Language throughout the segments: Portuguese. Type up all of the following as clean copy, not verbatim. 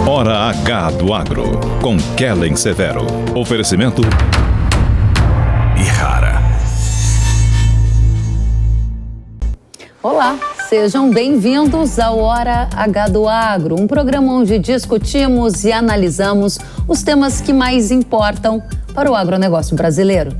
Hora H do Agro, com Kellen Severo. Oferecimento Ihara. Olá, sejam bem-vindos ao Hora H do Agro, um programa onde discutimos e analisamos os temas que mais importam para o agronegócio brasileiro.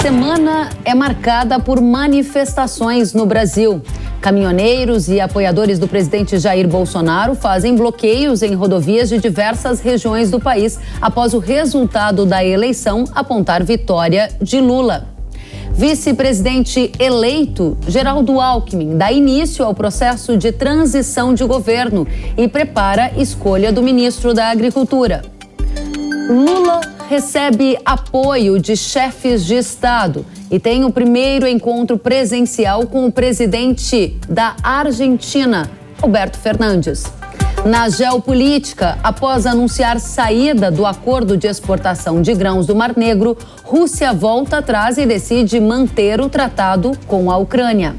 Semana é marcada por manifestações no Brasil. Caminhoneiros e apoiadores do presidente Jair Bolsonaro fazem bloqueios em rodovias de diversas regiões do país após o resultado da eleição apontar vitória de Lula. Vice-presidente eleito, Geraldo Alckmin, dá início ao processo de transição de governo e prepara escolha do ministro da Agricultura. Lula recebe apoio de chefes de Estado e tem o primeiro encontro presencial com o presidente da Argentina, Alberto Fernandes. Na geopolítica, após anunciar saída do acordo de exportação de grãos do Mar Negro, Rússia volta atrás e decide manter o tratado com a Ucrânia.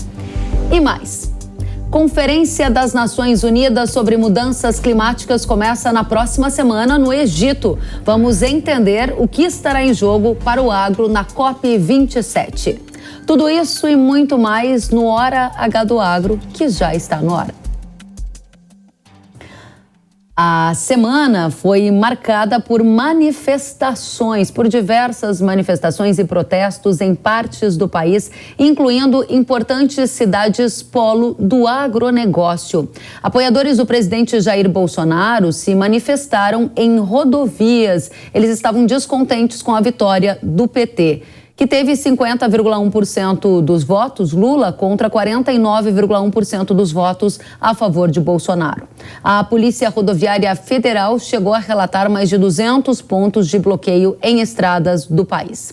E mais. Conferência das Nações Unidas sobre Mudanças Climáticas começa na próxima semana no Egito. Vamos entender o que estará em jogo para o agro na COP27. Tudo isso e muito mais no Hora H do Agro, que já está no ar. A semana foi marcada por manifestações, por diversas manifestações e protestos em partes do país, incluindo importantes cidades polo do agronegócio. Apoiadores do presidente Jair Bolsonaro se manifestaram em rodovias. Eles estavam descontentes com a vitória do PT, que teve 50,1% dos votos Lula contra 49,1% dos votos a favor de Bolsonaro. A Polícia Rodoviária Federal chegou a relatar mais de 200 pontos de bloqueio em estradas do país.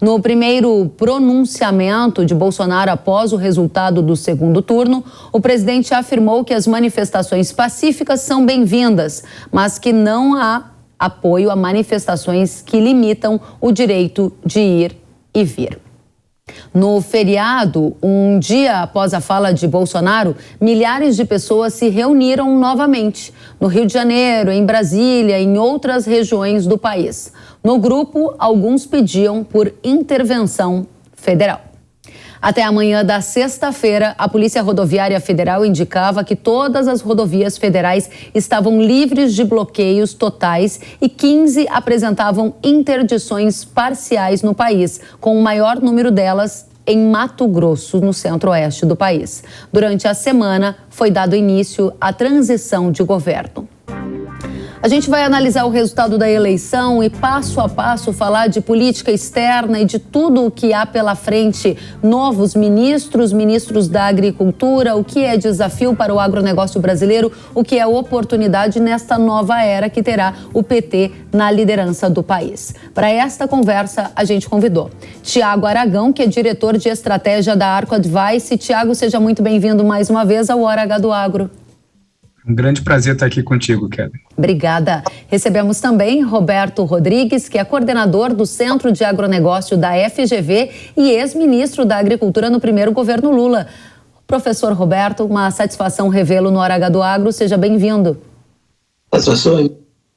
No primeiro pronunciamento de Bolsonaro após o resultado do segundo turno, o presidente afirmou que as manifestações pacíficas são bem-vindas, mas que não há apoio a manifestações que limitam o direito de ir e vir. No feriado, um dia após a fala de Bolsonaro, milhares de pessoas se reuniram novamente no Rio de Janeiro, em Brasília e em outras regiões do país. No grupo, alguns pediam por intervenção federal. Até amanhã da sexta-feira, a Polícia Rodoviária Federal indicava que todas as rodovias federais estavam livres de bloqueios totais e 15 apresentavam interdições parciais no país, com o maior número delas em Mato Grosso, no centro-oeste do país. Durante a semana, foi dado início à transição de governo. A gente vai analisar o resultado da eleição e, passo a passo, falar de política externa e de tudo o que há pela frente. Novos ministros da Agricultura, o que é desafio para o agronegócio brasileiro, o que é oportunidade nesta nova era que terá o PT na liderança do país. Para esta conversa, a gente convidou Tiago Aragão, que é diretor de estratégia da Arco Advice. Tiago, seja muito bem-vindo mais uma vez ao Hora H do Agro. Um grande prazer estar aqui contigo, Kellen. Obrigada. Recebemos também Roberto Rodrigues, que é coordenador do Centro de Agronegócio da FGV e ex-ministro da Agricultura no primeiro governo Lula. Professor Roberto, uma satisfação revê-lo no Hora H do Agro. Seja bem-vindo. Satisfação.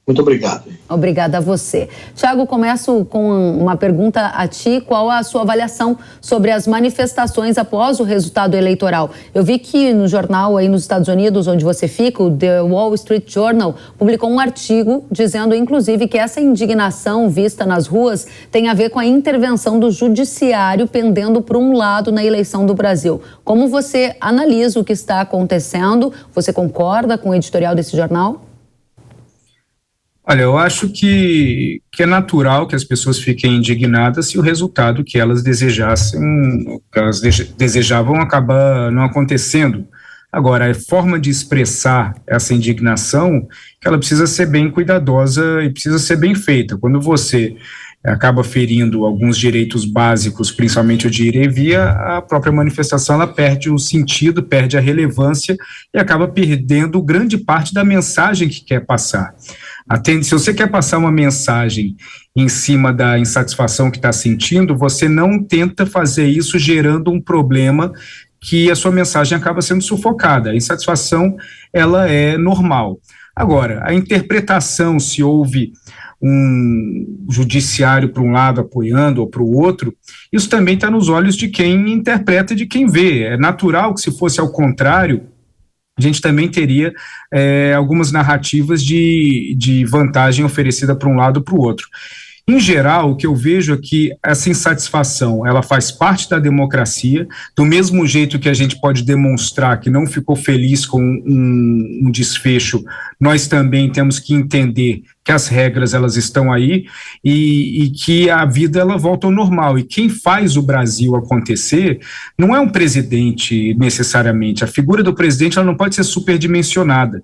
Muito obrigado. Obrigada a você. Tiago, começo com uma pergunta a ti. Qual a sua avaliação sobre as manifestações após o resultado eleitoral? Eu vi que no jornal aí nos Estados Unidos, onde você fica, o The Wall Street Journal, publicou um artigo dizendo, inclusive, que essa indignação vista nas ruas tem a ver com a intervenção do judiciário pendendo por um lado na eleição do Brasil. Como você analisa o que está acontecendo? Você concorda com o editorial desse jornal? Olha, eu acho que é natural que as pessoas fiquem indignadas se o resultado que elas desejavam acaba não acontecendo. Agora, a forma de expressar essa indignação, que ela precisa ser bem cuidadosa e precisa ser bem feita. Quando você acaba ferindo alguns direitos básicos, principalmente o de ir e vir, a própria manifestação ela perde o sentido, perde a relevância e acaba perdendo grande parte da mensagem que quer passar. Se você quer passar uma mensagem em cima da insatisfação que está sentindo, você não tenta fazer isso gerando um problema que a sua mensagem acaba sendo sufocada. A insatisfação, ela é normal. Agora, a interpretação, se houve um judiciário para um lado apoiando ou para o outro, isso também está nos olhos de quem interpreta e de quem vê. É natural que, se fosse ao contrário, a gente também teria algumas narrativas de vantagem oferecida para um lado ou para o outro. Em geral, o que eu vejo é que essa insatisfação, ela faz parte da democracia, do mesmo jeito que a gente pode demonstrar que não ficou feliz com um desfecho, nós também temos que entender que as regras, elas estão aí e que a vida, ela volta ao normal. E quem faz o Brasil acontecer não é um presidente, necessariamente. A figura do presidente, ela não pode ser superdimensionada.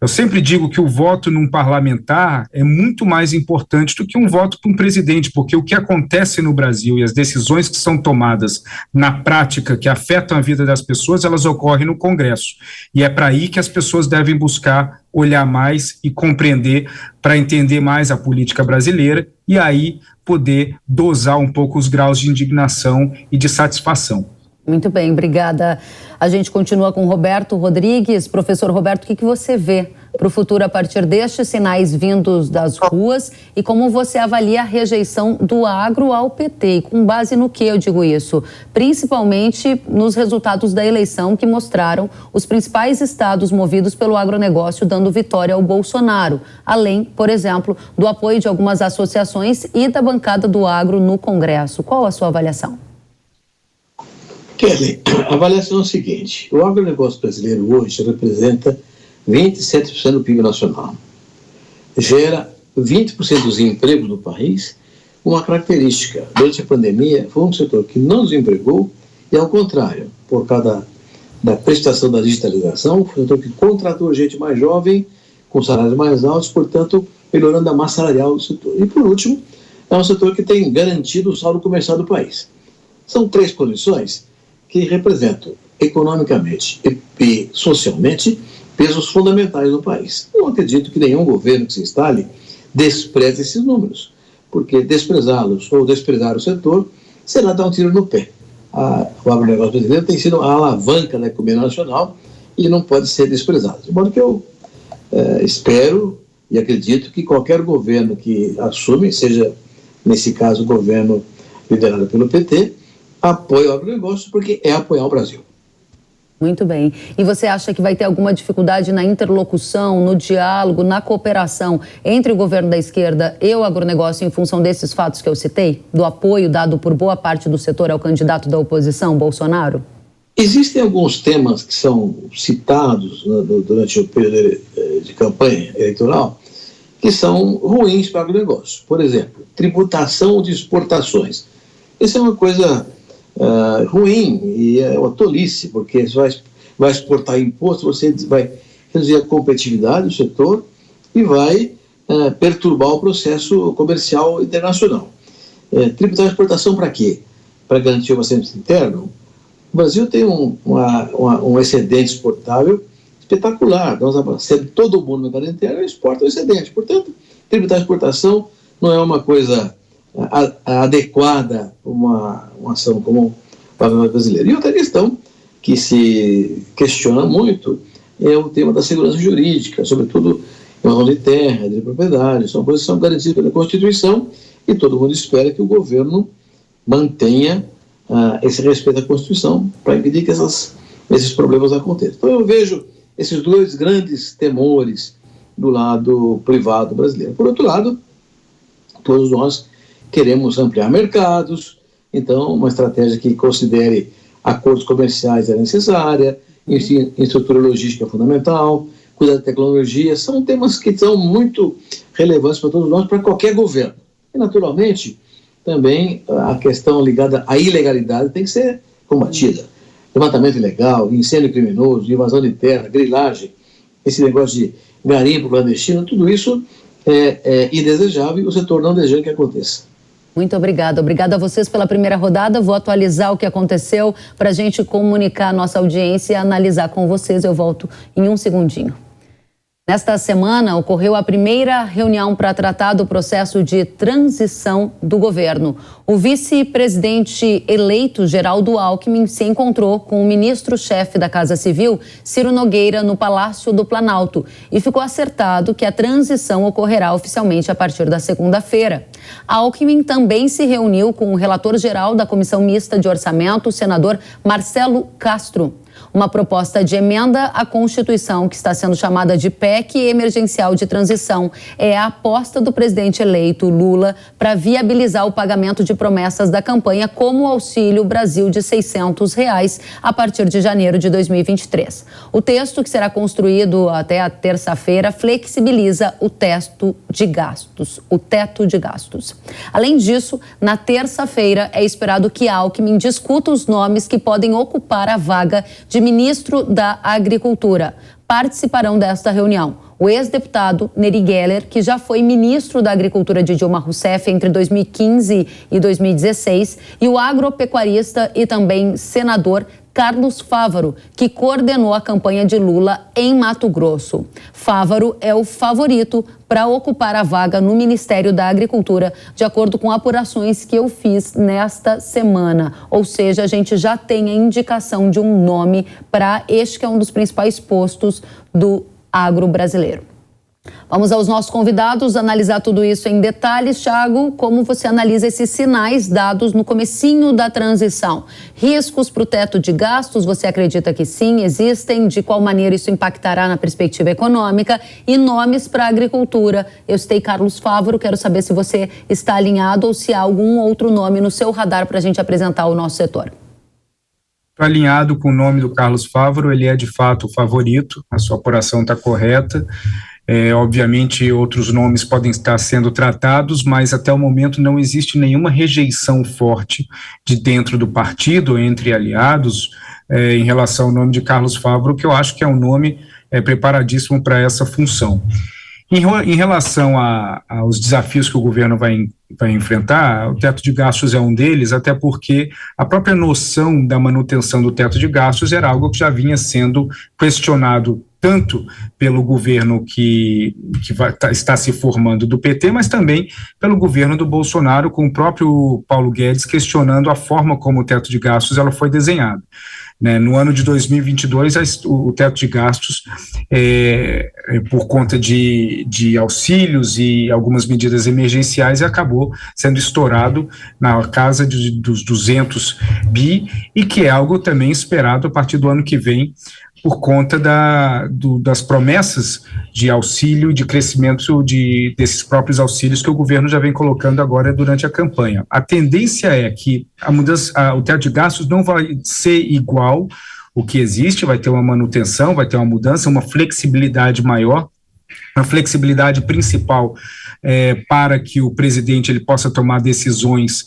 Eu sempre digo que o voto num parlamentar é muito mais importante do que um voto para um presidente, porque o que acontece no Brasil e as decisões que são tomadas na prática, que afetam a vida das pessoas, elas ocorrem no Congresso. E é para aí que as pessoas devem buscar olhar mais e compreender, para entender mais a política brasileira e aí poder dosar um pouco os graus de indignação e de satisfação. Muito bem, obrigada. A gente continua com Roberto Rodrigues. Professor Roberto, o que você vê para o futuro a partir destes sinais vindos das ruas e como você avalia a rejeição do agro ao PT? E com base no que eu digo isso? Principalmente nos resultados da eleição que mostraram os principais estados movidos pelo agronegócio dando vitória ao Bolsonaro, além, por exemplo, do apoio de algumas associações e da bancada do agro no Congresso. Qual a sua avaliação? Kelly, a avaliação é o seguinte: o agronegócio brasileiro hoje representa 27% do PIB nacional, gera 20% dos empregos do país. Uma característica, durante a pandemia, foi um setor que não desempregou e, ao contrário, por causa da prestação da digitalização, foi um setor que contratou gente mais jovem, com salários mais altos, portanto, melhorando a massa salarial do setor. E, por último, é um setor que tem garantido o saldo comercial do país. São 3 condições que representam economicamente e socialmente pesos fundamentais no país. Não acredito que nenhum governo que se instale despreze esses números, porque desprezá-los ou desprezar o setor será dar um tiro no pé. O agronegócio brasileiro tem sido a alavanca da economia nacional e não pode ser desprezado. De modo que eu espero e acredito que qualquer governo que assume, seja nesse caso o governo liderado pelo PT, apoie o agronegócio, porque é apoiar o Brasil. Muito bem. E você acha que vai ter alguma dificuldade na interlocução, no diálogo, na cooperação entre o governo da esquerda e o agronegócio em função desses fatos que eu citei? Do apoio dado por boa parte do setor ao candidato da oposição, Bolsonaro? Existem alguns temas que são citados durante o período de campanha eleitoral que são ruins para o agronegócio. Por exemplo, tributação de exportações. Isso é uma coisa ruim e é uma tolice, porque você vai exportar imposto, você vai reduzir a competitividade do setor e vai perturbar o processo comercial internacional. Tributar a exportação para quê? Para garantir o abastecimento interno? O Brasil tem um excedente exportável espetacular. Nós abastecemos todo mundo no mercado interno e exporta o excedente. Portanto, tributar a exportação não é uma coisa adequada a uma ação como o agronegócio brasileiro. E outra questão que se questiona muito é o tema da segurança jurídica, sobretudo em razão de terra, de propriedade. São coisas que são garantidas pela Constituição e todo mundo espera que o governo mantenha esse respeito à Constituição para impedir que esses problemas aconteçam. Então eu vejo esses 2 grandes temores do lado privado brasileiro. Por outro lado, todos nós queremos ampliar mercados, então uma estratégia que considere acordos comerciais é necessária, infraestrutura logística é fundamental, cuidar da tecnologia, são temas que são muito relevantes para todos nós, para qualquer governo. E, naturalmente, também a questão ligada à ilegalidade tem que ser combatida. Levantamento ilegal, incêndio criminoso, invasão de terra, grilagem, esse negócio de garimpo clandestino, tudo isso é indesejável e o setor não deseja que aconteça. Muito obrigada. Obrigada a vocês pela primeira rodada. Vou atualizar o que aconteceu para a gente comunicar a nossa audiência e analisar com vocês. Eu volto em um segundinho. Nesta semana, ocorreu a primeira reunião para tratar do processo de transição do governo. O vice-presidente eleito, Geraldo Alckmin, se encontrou com o ministro-chefe da Casa Civil, Ciro Nogueira, no Palácio do Planalto e ficou acertado que a transição ocorrerá oficialmente a partir da segunda-feira. Alckmin também se reuniu com o relator-geral da Comissão Mista de Orçamento, o senador Marcelo Castro. Uma proposta de emenda à Constituição, que está sendo chamada de PEC emergencial de transição, é a aposta do presidente eleito Lula para viabilizar o pagamento de promessas da campanha, como o Auxílio Brasil de R$ 600 a partir de janeiro de 2023. O texto, que será construído até a terça-feira, flexibiliza o teto de gastos. Além disso, na terça-feira é esperado que Alckmin discuta os nomes que podem ocupar a vaga de ministro da Agricultura. Participarão desta reunião o ex-deputado Neri Geller, que já foi ministro da Agricultura de Dilma Rousseff entre 2015 e 2016, e o agropecuarista e também senador Carlos Fávaro, que coordenou a campanha de Lula em Mato Grosso. Fávaro é o favorito para ocupar a vaga no Ministério da Agricultura, de acordo com apurações que eu fiz nesta semana. Ou seja, a gente já tem a indicação de um nome para este que é um dos principais postos do agro brasileiro. Vamos aos nossos convidados analisar tudo isso em detalhes. Thiago, como você analisa esses sinais dados no comecinho da transição? Riscos para o teto de gastos, você acredita que sim, existem? De qual maneira isso impactará na perspectiva econômica? E nomes para a agricultura. Eu citei Carlos Fávaro, quero saber se você está alinhado ou se há algum outro nome no seu radar para a gente apresentar o nosso setor. Estou alinhado com o nome do Carlos Fávaro, ele é de fato o favorito, a sua apuração está correta. Obviamente outros nomes podem estar sendo tratados, mas até o momento não existe nenhuma rejeição forte de dentro do partido, entre aliados, em relação ao nome de Carlos Fávaro, que eu acho que é um nome preparadíssimo para essa função. Em relação aos desafios que o governo vai enfrentar, o teto de gastos é um deles, até porque a própria noção da manutenção do teto de gastos era algo que já vinha sendo questionado tanto pelo governo que está se formando do PT, mas também pelo governo do Bolsonaro, com o próprio Paulo Guedes questionando a forma como o teto de gastos ela foi desenhado. No ano de 2022, o teto de gastos, por conta de auxílios e algumas medidas emergenciais, acabou sendo estourado na casa dos 200 bi, e que é algo também esperado a partir do ano que vem, por conta das promessas de auxílio e de crescimento desses próprios auxílios que o governo já vem colocando agora durante a campanha. A tendência é que o teto de gastos não vai ser igual o que existe, vai ter uma manutenção, vai ter uma mudança, uma flexibilidade maior. A flexibilidade principal para que o presidente ele possa tomar decisões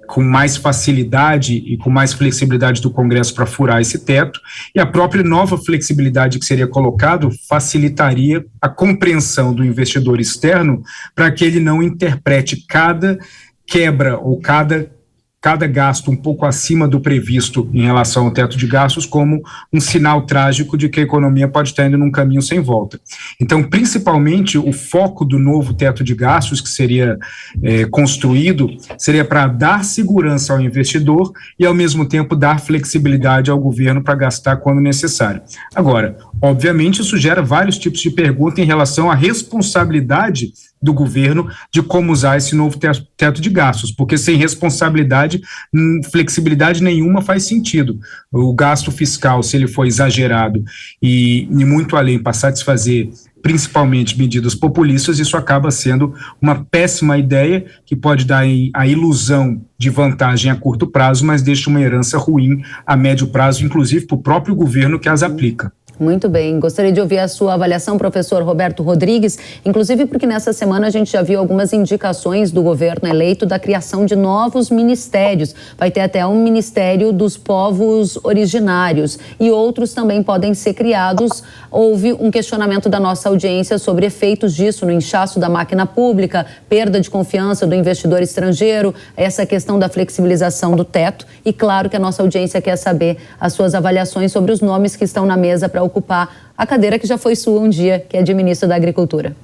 com mais facilidade e com mais flexibilidade do Congresso para furar esse teto, e a própria nova flexibilidade que seria colocado facilitaria a compreensão do investidor externo para que ele não interprete cada quebra ou cada gasto um pouco acima do previsto em relação ao teto de gastos como um sinal trágico de que a economia pode estar indo num caminho sem volta. Então, principalmente, o foco do novo teto de gastos que seria construído seria para dar segurança ao investidor e, ao mesmo tempo, dar flexibilidade ao governo para gastar quando necessário. Agora, obviamente, isso gera vários tipos de perguntas em relação à responsabilidade do governo de como usar esse novo teto de gastos, porque sem responsabilidade, flexibilidade nenhuma faz sentido. O gasto fiscal, se ele for exagerado e muito além para satisfazer principalmente medidas populistas, isso acaba sendo uma péssima ideia que pode dar a ilusão de vantagem a curto prazo, mas deixa uma herança ruim a médio prazo, inclusive para o próprio governo que as aplica. Muito bem, gostaria de ouvir a sua avaliação, professor Roberto Rodrigues, inclusive porque nessa semana a gente já viu algumas indicações do governo eleito da criação de novos ministérios. Vai ter até um Ministério dos Povos Originários e outros também podem ser criados. Houve um questionamento da nossa audiência sobre efeitos disso no inchaço da máquina pública, perda de confiança do investidor estrangeiro, essa questão da flexibilização do teto, e claro que a nossa audiência quer saber as suas avaliações sobre os nomes que estão na mesa para ocupar a cadeira que já foi sua um dia, que é de ministro da Agricultura.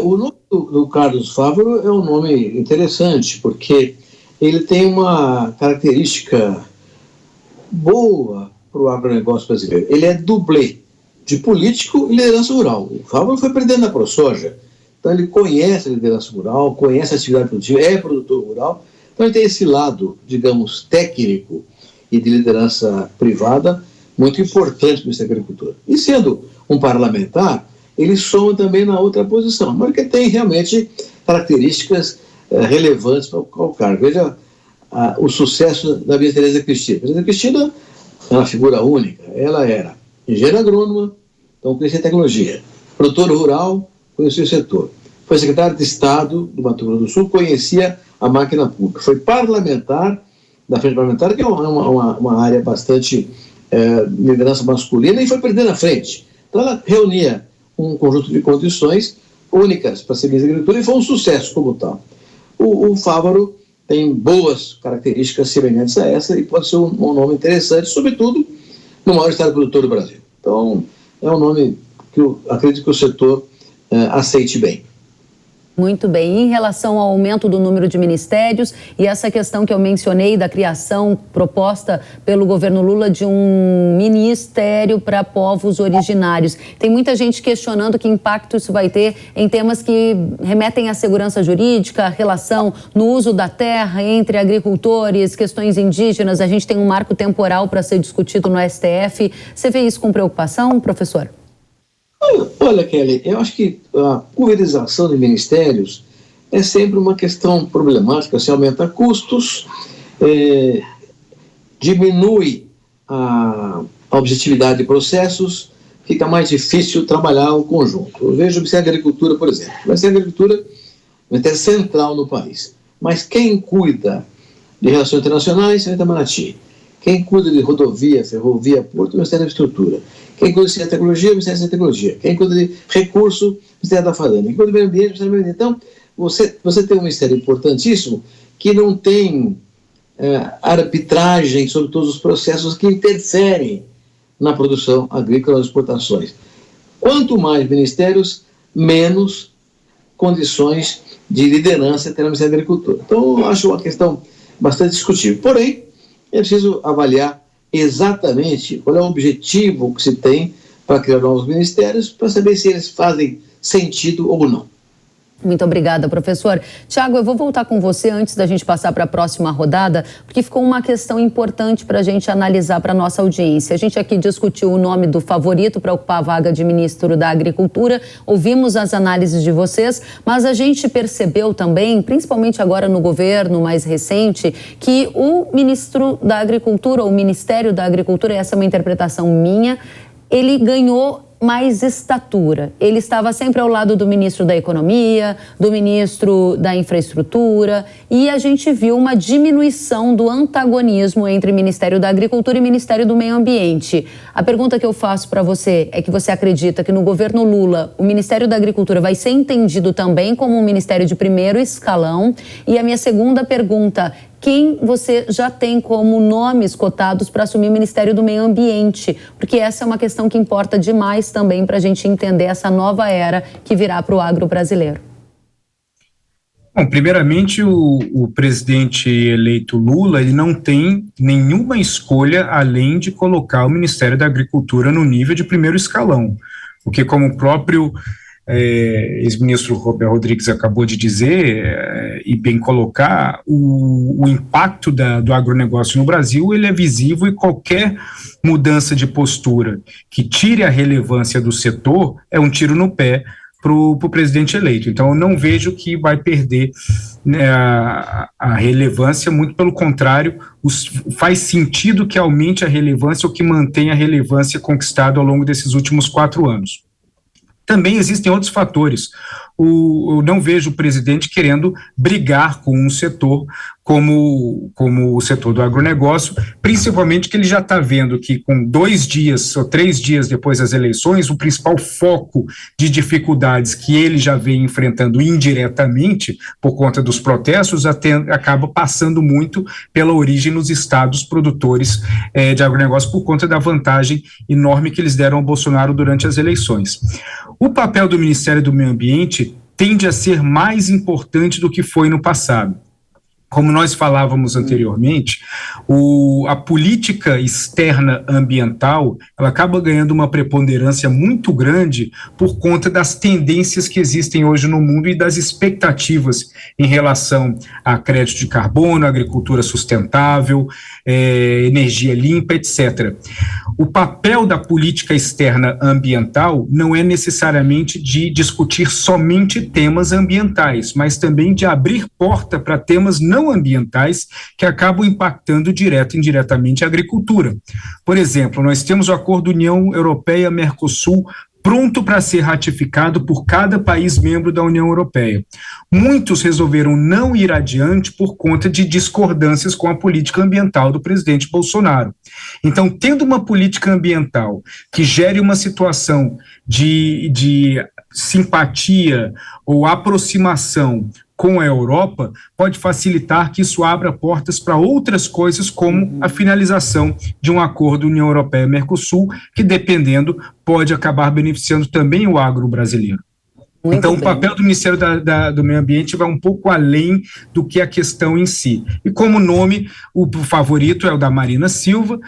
O nome do Carlos Fávaro é um nome interessante, porque ele tem uma característica boa para o agronegócio brasileiro. Ele é dublê de político e liderança rural. O Fávaro foi presidente da ProSoja, então ele conhece a liderança rural, conhece a atividade produtiva, é produtor rural, então ele tem esse lado, digamos, técnico e de liderança privada muito importante para o Ministério da Agricultura. E sendo um parlamentar, ele soma também na outra posição, mas que tem realmente características relevantes para o cargo. Veja o sucesso da Maria Tereza Cristina. A Tereza Cristina é uma figura única. Ela era engenheira agrônoma, então conhecia tecnologia. Produtora rural, conhecia o setor. Foi secretário de Estado do Mato Grosso do Sul, conhecia a máquina pública. Foi parlamentar, da frente parlamentar, que é uma área bastante liderança masculina, e foi presidente da frente. Então ela reunia um conjunto de condições únicas para ser ministra da Agricultura e foi um sucesso como tal. O Fávaro tem boas características semelhantes a essa e pode ser um nome interessante, sobretudo no maior estado produtor do Brasil. Então, é um nome que eu acredito que o setor aceite bem. Muito bem. Em relação ao aumento do número de ministérios e essa questão que eu mencionei da criação proposta pelo governo Lula de um ministério para povos originários, tem muita gente questionando que impacto isso vai ter em temas que remetem à segurança jurídica, relação no uso da terra entre agricultores, questões indígenas. A gente tem um marco temporal para ser discutido no STF. Você vê isso com preocupação, professor? Olha, Kelly, eu acho que a pulverização de ministérios é sempre uma questão problemática. Se aumenta custos, diminui a objetividade de processos, fica mais difícil trabalhar o conjunto. Eu vejo o Ministério da Agricultura, por exemplo. O Ministério da Agricultura é um ministério central no país. Mas quem cuida de relações internacionais é o Itamaraty. Quem cuida de rodovia, ferrovia, porto, é o Ministério da Infraestrutura. Quem cuida de ciência e tecnologia, o Ministério da Tecnologia. Quem cuida de recurso, o Ministério da Fazenda. Quem cuida do meio ambiente, o Ministério do Meio Ambiente. Então, você tem um ministério importantíssimo que não tem arbitragem sobre todos os processos que interferem na produção agrícola e nas exportações. Quanto mais ministérios, menos condições de liderança terá o Ministério da Agricultura. Então, eu acho uma questão bastante discutível. Porém, é preciso avaliar exatamente qual é o objetivo que se tem para criar novos ministérios, para saber se eles fazem sentido ou não. Muito obrigada, professor. Tiago, eu vou voltar com você antes da gente passar para a próxima rodada, porque ficou uma questão importante para a gente analisar para a nossa audiência. A gente aqui discutiu o nome do favorito para ocupar a vaga de ministro da Agricultura, ouvimos as análises de vocês, mas a gente percebeu também, principalmente agora no governo mais recente, que o ministro da Agricultura, ou o Ministério da Agricultura, essa é uma interpretação minha, ele ganhou mais estatura. Ele estava sempre ao lado do ministro da Economia, do ministro da Infraestrutura, e a gente viu uma diminuição do antagonismo entre Ministério da Agricultura e Ministério do Meio Ambiente. A pergunta que eu faço para você é que você acredita que no governo Lula o Ministério da Agricultura vai ser entendido também como um ministério de primeiro escalão? E a minha segunda pergunta: quem você já tem como nomes cotados para assumir o Ministério do Meio Ambiente? Porque essa é uma questão que importa demais também para a gente entender essa nova era que virá para o agro brasileiro. Bom, primeiramente, o presidente eleito Lula, ele não tem nenhuma escolha além de colocar o Ministério da Agricultura no nível de primeiro escalão, porque como o próprio ex-ministro Roberto Rodrigues acabou de dizer, e bem colocar, o impacto do agronegócio no Brasil, ele é visível, e qualquer mudança de postura que tire a relevância do setor é um tiro no pé para o presidente eleito. Então, eu não vejo que vai perder, né, a relevância, muito pelo contrário, faz sentido que aumente a relevância ou que mantenha a relevância conquistada ao longo desses últimos 4 anos. Também existem outros fatores. Eu não vejo o presidente querendo brigar com um setor, como o setor do agronegócio, principalmente que ele já está vendo que com 2 dias ou 3 dias depois das eleições, o principal foco de dificuldades que ele já vem enfrentando indiretamente por conta dos protestos acaba passando muito pela origem nos estados produtores de agronegócio por conta da vantagem enorme que eles deram ao Bolsonaro durante as eleições. O papel do Ministério do Meio Ambiente tende a ser mais importante do que foi no passado. Como nós falávamos anteriormente, a política externa ambiental, ela acaba ganhando uma preponderância muito grande por conta das tendências que existem hoje no mundo e das expectativas em relação a crédito de carbono, agricultura sustentável, energia limpa, etc. O papel da política externa ambiental não é necessariamente de discutir somente temas ambientais, mas também de abrir porta para temas não ambientais que acabam impactando direto e indiretamente a agricultura. Por exemplo, nós temos o Acordo União Europeia-Mercosul pronto para ser ratificado por cada país membro da União Europeia. Muitos resolveram não ir adiante por conta de discordâncias com a política ambiental do presidente Bolsonaro. Então, tendo uma política ambiental que gere uma situação de simpatia ou aproximação com a Europa, pode facilitar que isso abra portas para outras coisas, como a finalização de um acordo União Europeia-Mercosul, que, dependendo, pode acabar beneficiando também o agro brasileiro. Muito então, bem. O papel do Ministério do Meio Ambiente vai um pouco além do que a questão em si. E como nome, o favorito é o da Marina Silva,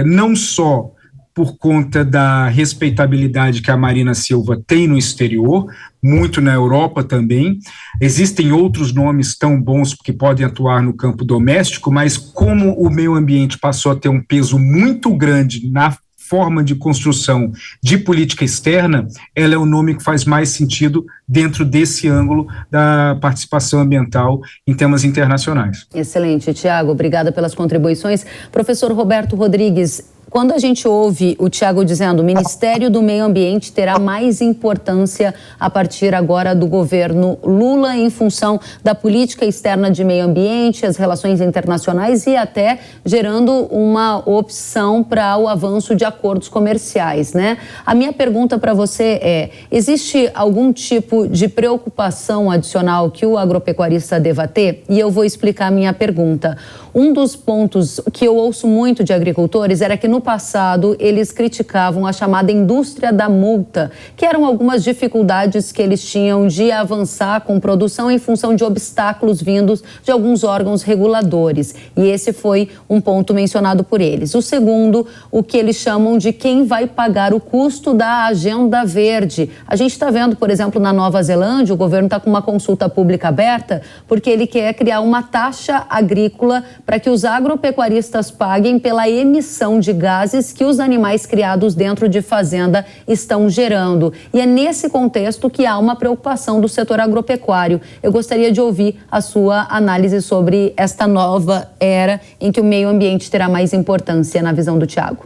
não só por conta da respeitabilidade que a Marina Silva tem no exterior, muito na Europa também. Existem outros nomes tão bons que podem atuar no campo doméstico, mas como o meio ambiente passou a ter um peso muito grande na forma de construção de política externa, ela é o nome que faz mais sentido dentro desse ângulo da participação ambiental em temas internacionais. Excelente, Tiago, obrigada pelas contribuições. Professor Roberto Rodrigues, quando a gente ouve o Tiago dizendo o Ministério do Meio Ambiente terá mais importância a partir agora do governo Lula em função da política externa de meio ambiente, as relações internacionais e até gerando uma opção para o avanço de acordos comerciais, né? A minha pergunta para você é, existe algum tipo de preocupação adicional que o agropecuarista deva ter? E eu vou explicar a minha pergunta. Um dos pontos que eu ouço muito de agricultores era que no passado eles criticavam a chamada indústria da multa, que eram algumas dificuldades que eles tinham de avançar com produção em função de obstáculos vindos de alguns órgãos reguladores. E esse foi um ponto mencionado por eles. O segundo, o que eles chamam de quem vai pagar o custo da agenda verde. A gente está vendo, por exemplo, na Nova Zelândia, o governo está com uma consulta pública aberta porque ele quer criar uma taxa agrícola para que os agropecuaristas paguem pela emissão de gases que os animais criados dentro de fazenda estão gerando. E é nesse contexto que há uma preocupação do setor agropecuário. Eu gostaria de ouvir a sua análise sobre esta nova era em que o meio ambiente terá mais importância na visão do Tiago.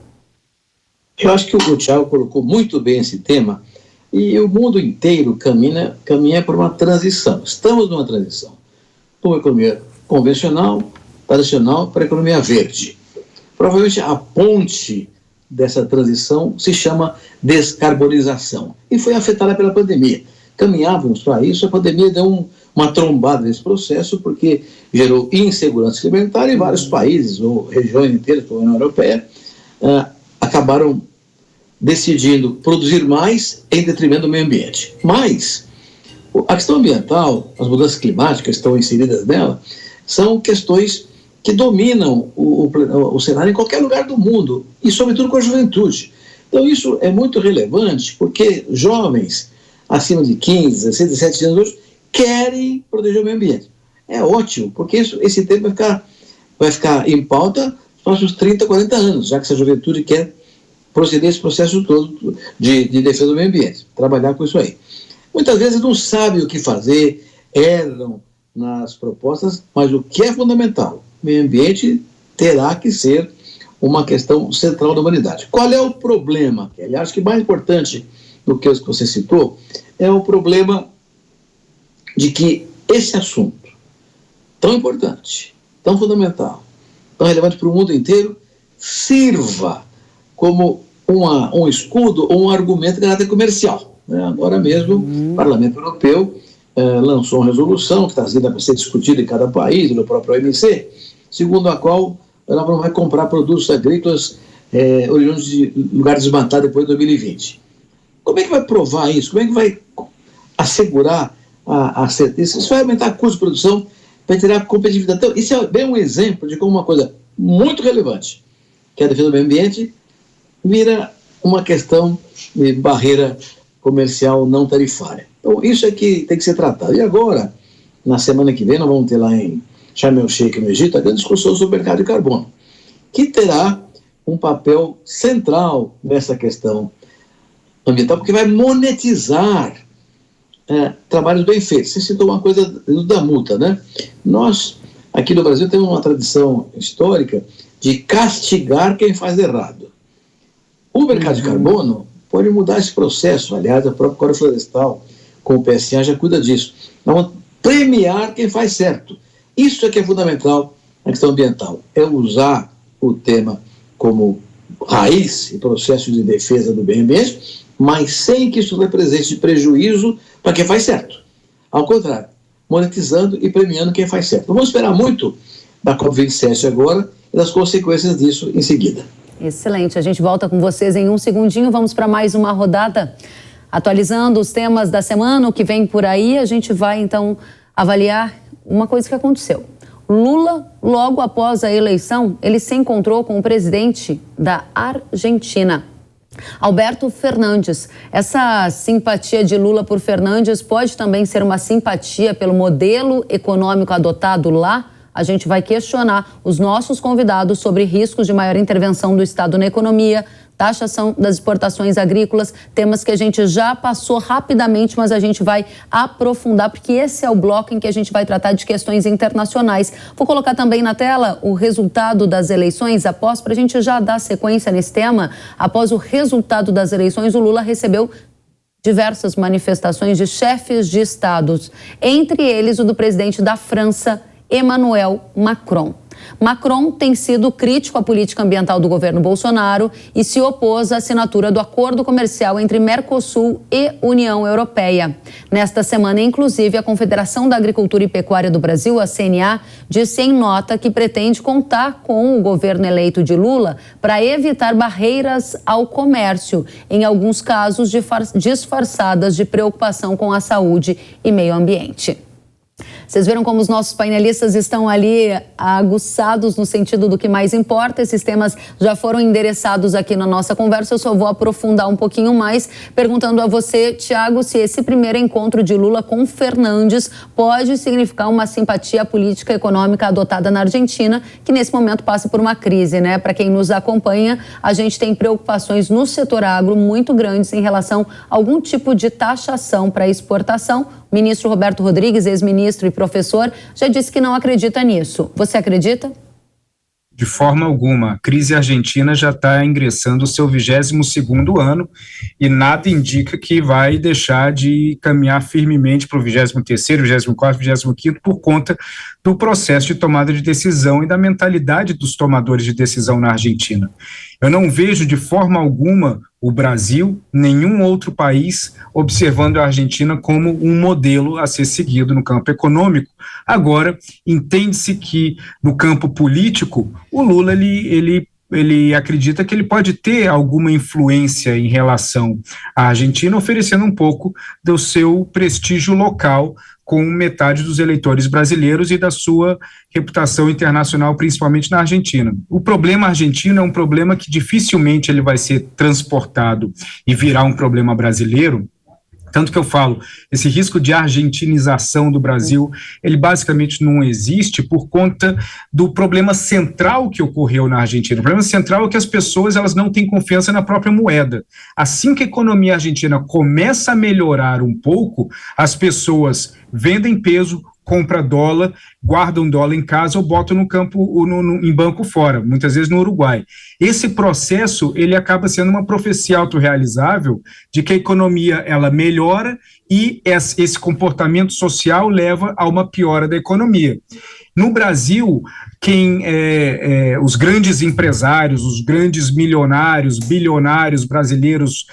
Eu acho que o Tiago colocou muito bem esse tema e o mundo inteiro caminha por uma transição. Estamos numa transição de uma economia convencional, tradicional, para a economia verde. Provavelmente a ponte dessa transição se chama descarbonização e foi afetada pela pandemia. Caminhávamos para isso, a pandemia deu uma trombada nesse processo porque gerou insegurança alimentar e vários países ou regiões inteiras, como a União Europeia, acabaram decidindo produzir mais em detrimento do meio ambiente. Mas a questão ambiental, as mudanças climáticas estão inseridas nela, são questões que dominam o cenário em qualquer lugar do mundo, e sobretudo com a juventude. Então isso é muito relevante, porque jovens acima de 15, 16, 17 anos hoje querem proteger o meio ambiente. É ótimo, porque esse tema vai ficar em pauta nos próximos 30, 40 anos, já que essa juventude quer proceder esse processo todo de defesa do meio ambiente, trabalhar com isso aí. Muitas vezes não sabem o que fazer, erram nas propostas, mas o que é fundamental, o meio ambiente terá que ser uma questão central da humanidade. Qual é o problema, Kelly? Acho que mais importante do que os que você citou é o problema de que esse assunto tão importante, tão fundamental, tão relevante para o mundo inteiro, sirva como um escudo ou um argumento de caráter comercial. Né? Agora mesmo, o Parlamento Europeu lançou uma resolução que está sendo para ser discutida em cada país, no próprio OMC, segundo a qual ela não vai comprar produtos agrícolas oriundos de lugares desmatados depois de 2020. Como é que vai provar isso? Como é que vai assegurar a certeza? Isso vai aumentar o custo de produção, vai tirar a competitividade. Então, isso é bem um exemplo de como uma coisa muito relevante, que é a defesa do meio ambiente, vira uma questão de barreira comercial não tarifária. Então, isso é que tem que ser tratado. E agora, na semana que vem, nós vamos ter lá em Sharm el-Sheikh, no Egito, a grande discussão sobre o mercado de carbono, que terá um papel central nessa questão ambiental, porque vai monetizar trabalhos bem feitos. Você citou uma coisa da multa, né? Nós, aqui no Brasil, temos uma tradição histórica de castigar quem faz errado. O mercado de carbono pode mudar esse processo. Aliás, a própria Código Florestal, com o PSA, já cuida disso. Nós vamos premiar quem faz certo. Isso é que é fundamental na questão ambiental, é usar o tema como raiz e processo de defesa do meio ambiente, mas sem que isso represente prejuízo para quem faz certo. Ao contrário, monetizando e premiando quem faz certo. Vamos esperar muito da COP27 agora e das consequências disso em seguida. Excelente, a gente volta com vocês em um segundinho, vamos para mais uma rodada, atualizando os temas da semana, o que vem por aí, a gente vai então avaliar uma coisa que aconteceu. Lula, logo após a eleição, ele se encontrou com o presidente da Argentina, Alberto Fernandes. Essa simpatia de Lula por Fernandes pode também ser uma simpatia pelo modelo econômico adotado lá? A gente vai questionar os nossos convidados sobre riscos de maior intervenção do Estado na economia, taxação das exportações agrícolas, temas que a gente já passou rapidamente, mas a gente vai aprofundar, porque esse é o bloco em que a gente vai tratar de questões internacionais. Vou colocar também na tela o resultado das eleições, para a gente já dar sequência nesse tema. Após o resultado das eleições, o Lula recebeu diversas manifestações de chefes de estados, entre eles o do presidente da França, Emmanuel Macron. Macron tem sido crítico à política ambiental do governo Bolsonaro e se opôs à assinatura do acordo comercial entre Mercosul e União Europeia. Nesta semana, inclusive, a Confederação da Agricultura e Pecuária do Brasil, a CNA, disse em nota que pretende contar com o governo eleito de Lula para evitar barreiras ao comércio, em alguns casos disfarçadas de preocupação com a saúde e meio ambiente. Vocês viram como os nossos painelistas estão ali aguçados no sentido do que mais importa. Esses temas já foram endereçados aqui na nossa conversa. Eu só vou aprofundar um pouquinho mais, perguntando a você, Thiago, se esse primeiro encontro de Lula com Fernandes pode significar uma simpatia política e econômica adotada na Argentina, que nesse momento passa por uma crise, né? Para quem nos acompanha, a gente tem preocupações no setor agro muito grandes em relação a algum tipo de taxação para exportação. O ministro Roberto Rodrigues, ex-ministro e professor, já disse que não acredita nisso. Você acredita? De forma alguma. A crise argentina já está ingressando o seu 22º ano e nada indica que vai deixar de caminhar firmemente para o 23º, 24º, 25º por conta do processo de tomada de decisão e da mentalidade dos tomadores de decisão na Argentina. Eu não vejo de forma alguma o Brasil, nenhum outro país, observando a Argentina como um modelo a ser seguido no campo econômico. Agora, entende-se que no campo político, o Lula ele acredita que ele pode ter alguma influência em relação à Argentina, oferecendo um pouco do seu prestígio local com metade dos eleitores brasileiros e da sua reputação internacional, principalmente na Argentina. O problema argentino é um problema que dificilmente ele vai ser transportado e virar um problema brasileiro. Tanto que eu falo, esse risco de argentinização do Brasil, ele basicamente não existe por conta do problema central que ocorreu na Argentina. O problema central é que as pessoas elas não têm confiança na própria moeda. Assim que a economia argentina começa a melhorar um pouco, as pessoas vendem peso, compra dólar, guardam dólar em casa ou botam no campo, em banco fora, muitas vezes no Uruguai. Esse processo, ele acaba sendo uma profecia autorrealizável de que a economia, ela melhora e esse comportamento social leva a uma piora da economia. No Brasil, os grandes empresários, os grandes milionários, bilionários brasileiros,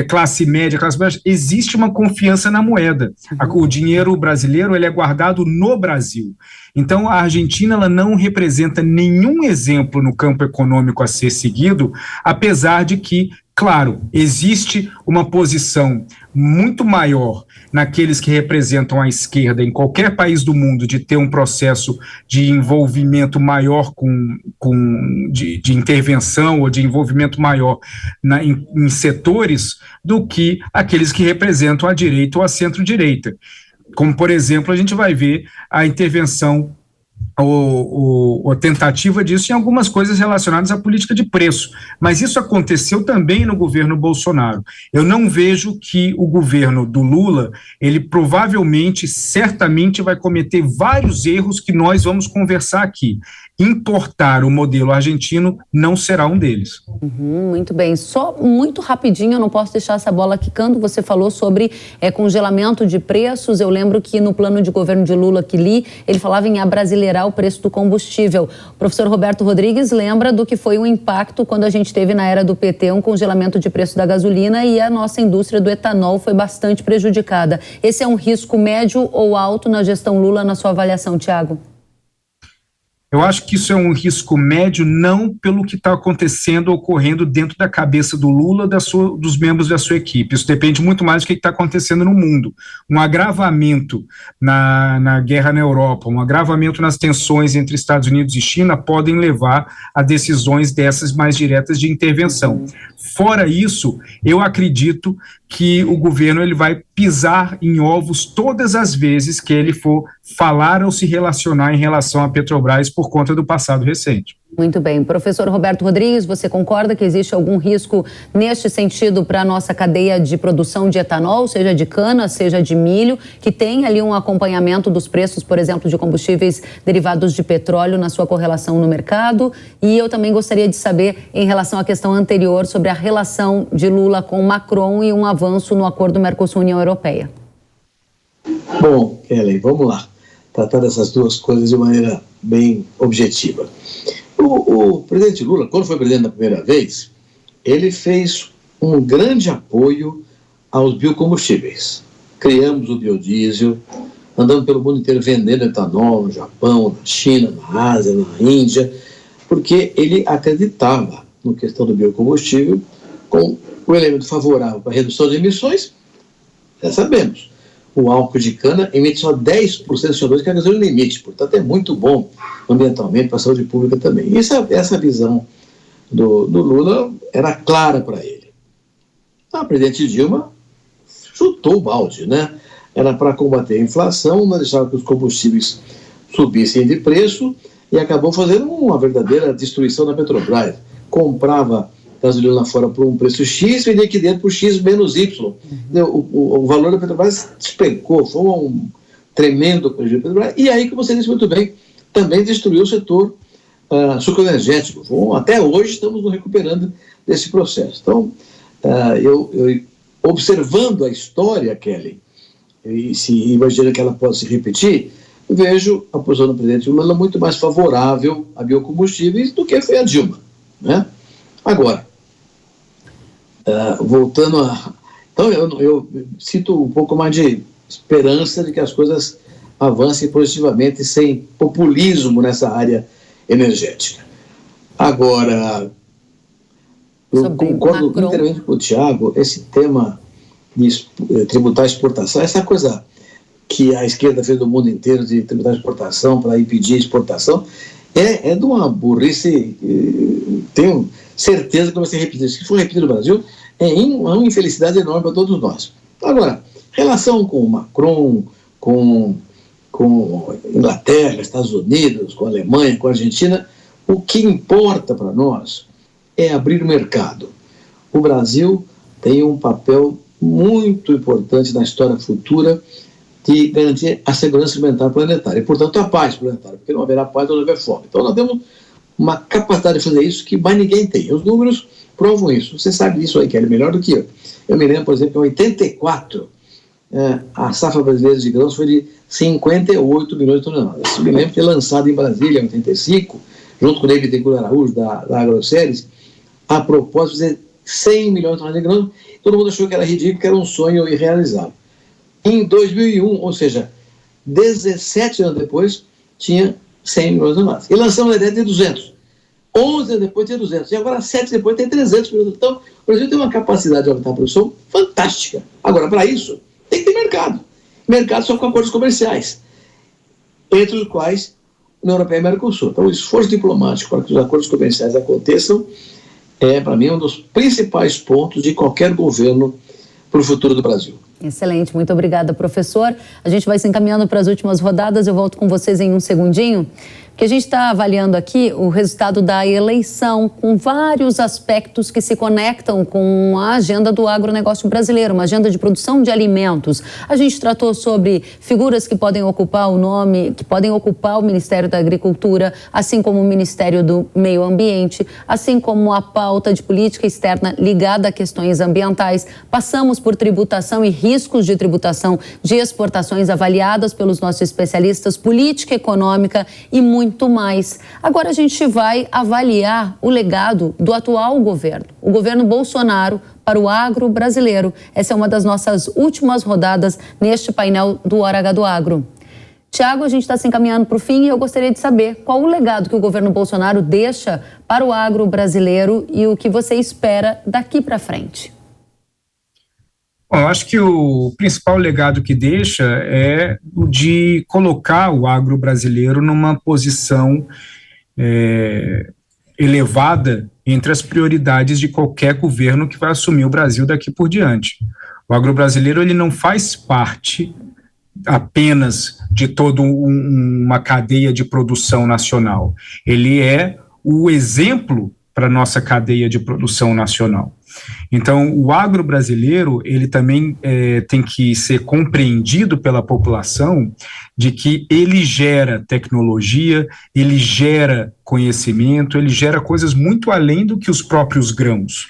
classe média, existe uma confiança na moeda. O dinheiro brasileiro ele é guardado no Brasil. Então, a Argentina ela não representa nenhum exemplo no campo econômico a ser seguido, apesar de que, claro, existe uma posição muito maior naqueles que representam a esquerda em qualquer país do mundo de ter um processo de envolvimento maior de intervenção ou de envolvimento maior em setores do que aqueles que representam a direita ou a centro-direita. Como, por exemplo, a gente vai ver a intervenção ou tentativa disso em algumas coisas relacionadas à política de preço, mas isso aconteceu também no governo Bolsonaro. Eu não vejo que o governo do Lula, ele provavelmente, certamente vai cometer vários erros que nós vamos conversar aqui. Importar o modelo argentino não será um deles. Muito bem. Só muito rapidinho, eu não posso deixar essa bola quicando. Você falou sobre congelamento de preços. Eu lembro que no plano de governo de Lula que li, ele falava em abrasileirar o preço do combustível. O professor Roberto Rodrigues lembra do que foi o impacto quando a gente teve na era do PT um congelamento de preço da gasolina e a nossa indústria do etanol foi bastante prejudicada. Esse é um risco médio ou alto na gestão Lula, na sua avaliação, Tiago? Eu acho que isso é um risco médio, não pelo que está acontecendo, ocorrendo dentro da cabeça do Lula, dos membros da sua equipe. Isso depende muito mais do que está acontecendo no mundo. Um agravamento na guerra na Europa, um agravamento nas tensões entre Estados Unidos e China podem levar a decisões dessas mais diretas de intervenção. Fora isso, eu acredito que o governo ele vai pisar em ovos todas as vezes que ele for falar ou se relacionar em relação à Petrobras por conta do passado recente. Muito bem. Professor Roberto Rodrigues, você concorda que existe algum risco neste sentido para a nossa cadeia de produção de etanol, seja de cana, seja de milho, que tem ali um acompanhamento dos preços, por exemplo, de combustíveis derivados de petróleo na sua correlação no mercado? E eu também gostaria de saber, em relação à questão anterior, sobre a relação de Lula com Macron e um avanço no acordo Mercosul-União Europeia. Bom, Kelly, vamos lá. Tratar dessas duas coisas de maneira bem objetiva. O presidente Lula, quando foi presidente da primeira vez, ele fez um grande apoio aos biocombustíveis. Criamos o biodiesel, andando pelo mundo inteiro vendendo etanol no Japão, na China, na Ásia, na Índia, porque ele acreditava na questão do biocombustível com o elemento favorável para a redução de emissões. Já sabemos, o álcool de cana emite só 10% de CO2, que é a gasolina limite, portanto é muito bom ambientalmente para a saúde pública também. Essa visão do Lula era clara para ele. A presidente Dilma chutou o balde, né? Era para combater a inflação, não deixava que os combustíveis subissem de preço e acabou fazendo uma verdadeira destruição da Petrobras. Comprava gasolina lá fora por um preço X, vendia aqui dentro por X menos Y. O valor da Petrobras despencou, foi um tremendo prejuízo da Petrobras. E aí, como você disse muito bem, também destruiu o setor sucroenergético. Até hoje estamos nos recuperando desse processo. Então, eu observando a história, Kelly, e se imagina que ela pode se repetir, vejo a posição do presidente Lula muito mais favorável a biocombustíveis do que foi a Dilma, né? Agora, voltando a... Então, eu sinto um pouco mais de esperança de que as coisas avancem positivamente, sem populismo nessa área energética. Agora, eu concordo inteiramente com o Tiago, esse tema de tributar a exportação, essa coisa que a esquerda fez do mundo inteiro de tributar a exportação para impedir a exportação, é de uma burrice, tenho certeza que vai ser repetido. Se for repetido no Brasil, é uma infelicidade enorme para todos nós. Agora, relação com o Macron, com Inglaterra, Estados Unidos, com a Alemanha, com a Argentina, o que importa para nós é abrir o mercado. O Brasil tem um papel muito importante na história futura de garantir a segurança alimentar planetária e, portanto, a paz planetária, porque não haverá paz onde houver fome. Então, nós temos uma capacidade de fazer isso que mais ninguém tem. Os números provam isso. Você sabe disso aí, Kelly, melhor do que eu. Eu me lembro, por exemplo, em 84, a safra brasileira de grãos foi de 58 milhões de toneladas. Eu me lembro de ter lançado em Brasília, em 85, junto com o David Araújo, da AgroSéries, a propósito de 100 milhões de toneladas de grãos. Todo mundo achou que era ridículo, que era um sonho irrealizável. Em 2001, ou seja, 17 anos depois, tinha 100 milhões de toneladas. E lançamos a ideia de 200. 11 anos depois tinha 200. E agora, 7 anos depois, tem 300 milhões. Então, o Brasil tem uma capacidade de aumentar a produção fantástica. Agora, para isso, tem que ter mercado. Mercado só com acordos comerciais, entre os quais a União Europeia e o Mercosul. Então, o esforço diplomático para que os acordos comerciais aconteçam para mim, um dos principais pontos de qualquer governo para o futuro do Brasil. Excelente, muito obrigada, professor. A gente vai se encaminhando para as últimas rodadas, eu volto com vocês em um segundinho, porque a gente está avaliando aqui o resultado da eleição com vários aspectos que se conectam com a agenda do agronegócio brasileiro, uma agenda de produção de alimentos. A gente tratou sobre figuras que podem ocupar o Ministério da Agricultura, assim como o Ministério do Meio Ambiente, assim como a pauta de política externa ligada a questões ambientais. Passamos por tributação e riscos de tributação de exportações avaliadas pelos nossos especialistas, política econômica e muito mais. Agora a gente vai avaliar o legado do atual governo, o governo Bolsonaro, para o agro brasileiro. Essa é uma das nossas últimas rodadas neste painel do Hora H do Agro. Tiago, a gente está se encaminhando para o fim e eu gostaria de saber qual o legado que o governo Bolsonaro deixa para o agro brasileiro e o que você espera daqui para frente. Bom, eu acho que o principal legado que deixa é o de colocar o agro brasileiro numa posição elevada entre as prioridades de qualquer governo que vai assumir o Brasil daqui por diante. O agro brasileiro ele não faz parte apenas de toda uma cadeia de produção nacional. Ele é o exemplo para a nossa cadeia de produção nacional. Então, o agro brasileiro, ele também tem que ser compreendido pela população de que ele gera tecnologia, ele gera conhecimento, ele gera coisas muito além do que os próprios grãos.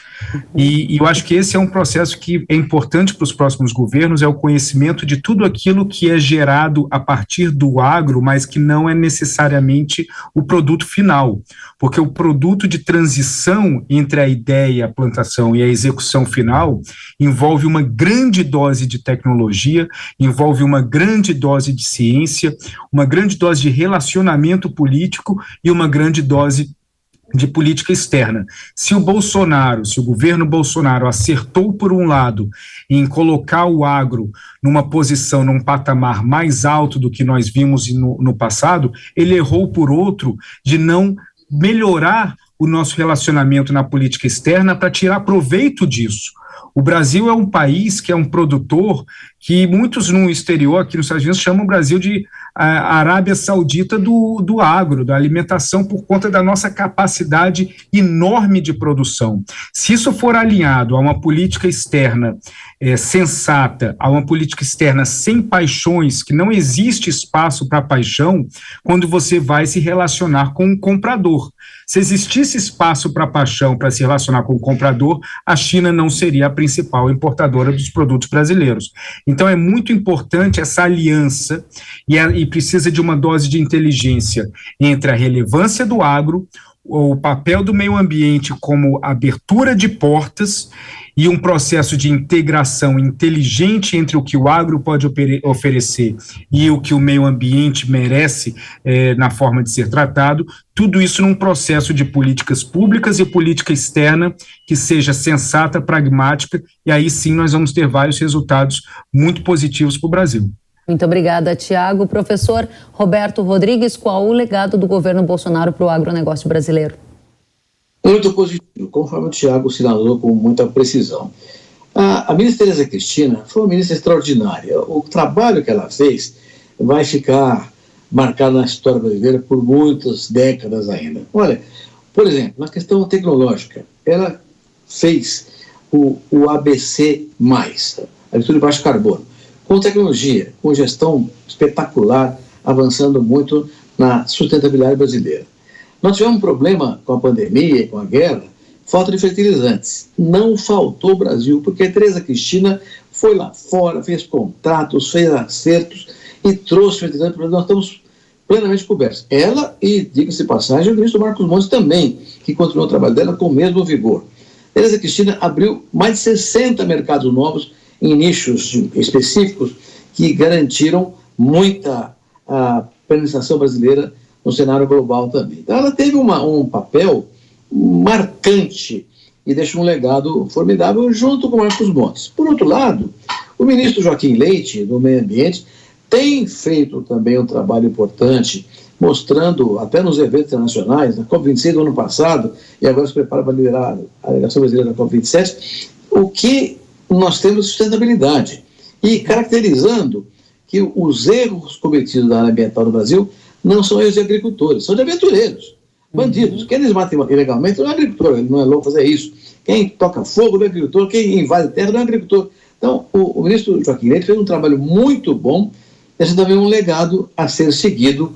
E eu acho que esse é um processo que é importante para os próximos governos, é o conhecimento de tudo aquilo que é gerado a partir do agro, mas que não é necessariamente o produto final, porque o produto de transição entre a ideia, a plantação e a execução final envolve uma grande dose de tecnologia, envolve uma grande dose de ciência, uma grande dose de relacionamento político e uma grande dose de política externa. Se o governo Bolsonaro acertou por um lado em colocar o agro numa posição, num patamar mais alto do que nós vimos no passado, ele errou por outro de não melhorar o nosso relacionamento na política externa para tirar proveito disso. O Brasil é um país que é um produtor que muitos no exterior, aqui nos Estados Unidos, chamam o Brasil de Arábia Saudita do agro, da alimentação, por conta da nossa capacidade enorme de produção. Se isso for alinhado a uma política externa sensata, a uma política externa sem paixões, que não existe espaço para paixão, quando você vai se relacionar com o comprador. Se existisse espaço para paixão, para se relacionar com o comprador, a China não seria a principal importadora dos produtos brasileiros. Então é muito importante essa aliança e precisa de uma dose de inteligência entre a relevância do agro, o papel do meio ambiente como abertura de portas e um processo de integração inteligente entre o que o agro pode oferecer e o que o meio ambiente merece na forma de ser tratado, tudo isso num processo de políticas públicas e política externa que seja sensata, pragmática, e aí sim nós vamos ter vários resultados muito positivos para o Brasil. Muito obrigada, Tiago. Professor Roberto Rodrigues, qual o legado do governo Bolsonaro para o agronegócio brasileiro? Muito positivo, conforme o Tiago sinalou com muita precisão. A ministra Tereza Cristina foi uma ministra extraordinária. O trabalho que ela fez vai ficar marcado na história brasileira por muitas décadas ainda. Olha, por exemplo, na questão tecnológica, ela fez o ABC+, agricultura de baixo carbono, com tecnologia, com gestão espetacular, avançando muito na sustentabilidade brasileira. Nós tivemos um problema com a pandemia e com a guerra, falta de fertilizantes. Não faltou o Brasil, porque a Tereza Cristina foi lá fora, fez contratos, fez acertos e trouxe fertilizante para nós estamos plenamente cobertos. Ela e, diga-se de passagem, o ministro Marcos Montes também, que continuou o trabalho dela com o mesmo vigor. Tereza Cristina abriu mais de 60 mercados novos em nichos específicos que garantiram muita penetração brasileira no cenário global também. Então ela teve um papel marcante e deixou um legado formidável junto com Marcos Montes. Por outro lado, o ministro Joaquim Leite, do Meio Ambiente, tem feito também um trabalho importante, mostrando, até nos eventos internacionais, na COP26 do ano passado, e agora se prepara para liderar a delegação brasileira da COP27, o que nós temos de sustentabilidade. E caracterizando que os erros cometidos na área ambiental no Brasil não são erros de agricultores, são de aventureiros, bandidos. Quem eles matam ilegalmente não é agricultor, ele não é louco fazer isso. Quem toca fogo não é agricultor, quem invade terra não é agricultor. Então, o ministro Joaquim Leite fez um trabalho muito bom, esse também é um legado a ser seguido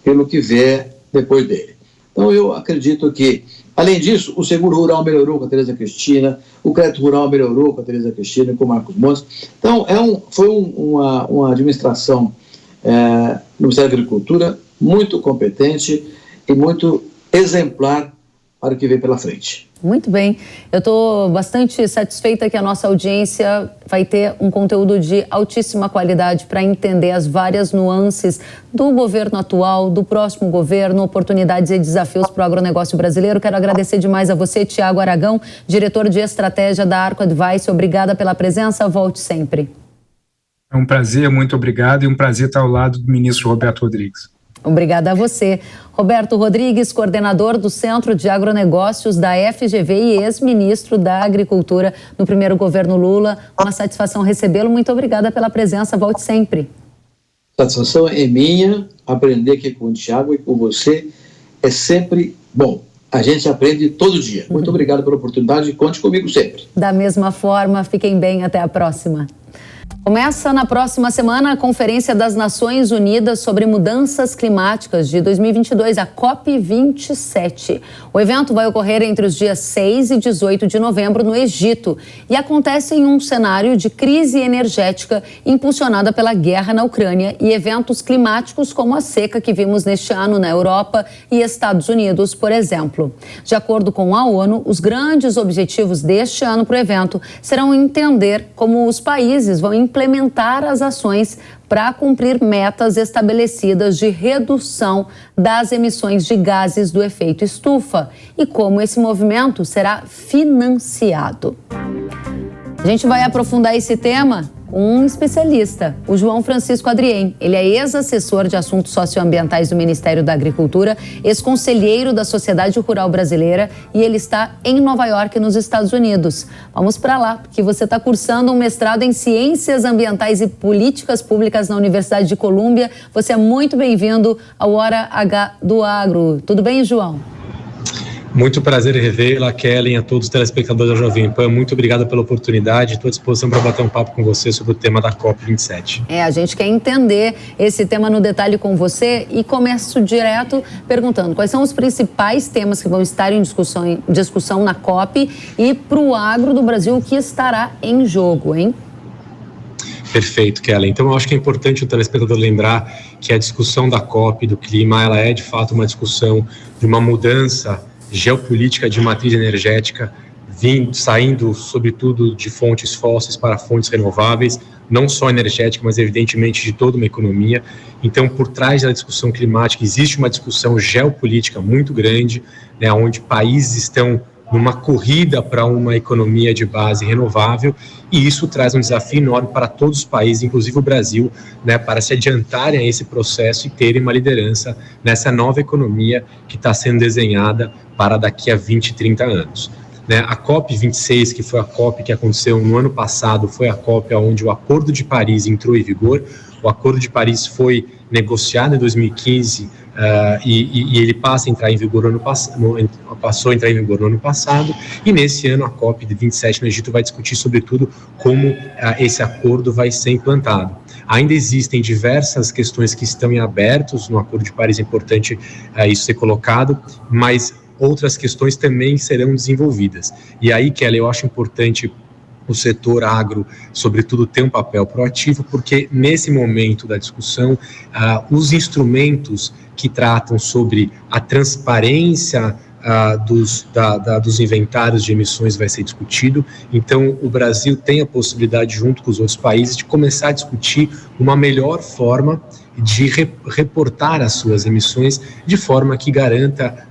pelo que vier depois dele. Então, eu acredito que, além disso, o seguro rural melhorou com a Tereza Cristina, o crédito rural melhorou com a Tereza Cristina e com o Marcos Montes. Então, foi uma administração no Ministério da Agricultura muito competente e muito exemplar para o que vem pela frente. Muito bem. Eu estou bastante satisfeita que a nossa audiência vai ter um conteúdo de altíssima qualidade para entender as várias nuances do governo atual, do próximo governo, oportunidades e desafios para o agronegócio brasileiro. Quero agradecer demais a você, Tiago Aragão, diretor de estratégia da Arco Advice. Obrigada pela presença. Volte sempre. É um prazer, muito obrigado, e um prazer estar ao lado do ministro Roberto Rodrigues. Obrigada a você. Roberto Rodrigues, coordenador do Centro de Agronegócios da FGV e ex-ministro da Agricultura no primeiro governo Lula. Uma satisfação recebê-lo. Muito obrigada pela presença. Volte sempre. Satisfação é minha. Aprender aqui com o Tiago e com você é sempre bom. A gente aprende todo dia. Muito obrigado pela oportunidade e conte comigo sempre. Da mesma forma, fiquem bem. Até a próxima. Começa na próxima semana a Conferência das Nações Unidas sobre Mudanças Climáticas de 2022, a COP27. O evento vai ocorrer entre os dias 6 e 18 de novembro no Egito e acontece em um cenário de crise energética impulsionada pela guerra na Ucrânia e eventos climáticos como a seca que vimos neste ano na Europa e Estados Unidos, por exemplo. De acordo com a ONU, os grandes objetivos deste ano para o evento serão entender como os países vão implementar as ações para cumprir metas estabelecidas de redução das emissões de gases do efeito estufa e como esse movimento será financiado. A gente vai aprofundar esse tema com um especialista, o João Francisco Adrien. Ele é ex-assessor de assuntos socioambientais do Ministério da Agricultura, ex-conselheiro da Sociedade Rural Brasileira e ele está em Nova York, nos Estados Unidos. Vamos para lá, porque você está cursando um mestrado em Ciências Ambientais e Políticas Públicas na Universidade de Colômbia. Você é muito bem-vindo ao Hora H do Agro. Tudo bem, João? Muito prazer em revê-la, Kellen, a todos os telespectadores da Jovem Pan. Muito obrigado pela oportunidade. Estou à disposição para bater um papo com você sobre o tema da COP27. A gente quer entender esse tema no detalhe com você e começo direto perguntando quais são os principais temas que vão estar em discussão na COP e para o agro do Brasil, o que estará em jogo, hein? Perfeito, Kellen. Então, eu acho que é importante o telespectador lembrar que a discussão da COP, do clima, ela é de fato uma discussão de uma mudança geopolítica de matriz energética, saindo, sobretudo, de fontes fósseis para fontes renováveis, não só energética, mas evidentemente de toda uma economia. Então, por trás da discussão climática, existe uma discussão geopolítica muito grande, né, onde países estão numa corrida para uma economia de base renovável, e isso traz um desafio enorme para todos os países, inclusive o Brasil, né, para se adiantarem a esse processo e terem uma liderança nessa nova economia que está sendo desenhada para daqui a 20, 30 anos. Né, a COP26, que foi a COP que aconteceu no ano passado, foi a COP onde o Acordo de Paris entrou em vigor. O Acordo de Paris foi negociado em 2015 e ele passa a entrar em vigor passou a entrar em vigor no ano passado, e nesse ano a COP27 no Egito vai discutir sobretudo como esse acordo vai ser implantado. Ainda existem diversas questões que estão em abertos no Acordo de Paris, é importante isso ser colocado, mas outras questões também serão desenvolvidas. E aí, Kelly, eu acho importante o setor agro, sobretudo, tem um papel proativo, porque nesse momento da discussão, os instrumentos que tratam sobre a transparência dos inventários de emissões vai ser discutido. Então, o Brasil tem a possibilidade, junto com os outros países, de começar a discutir uma melhor forma de reportar as suas emissões de forma que garanta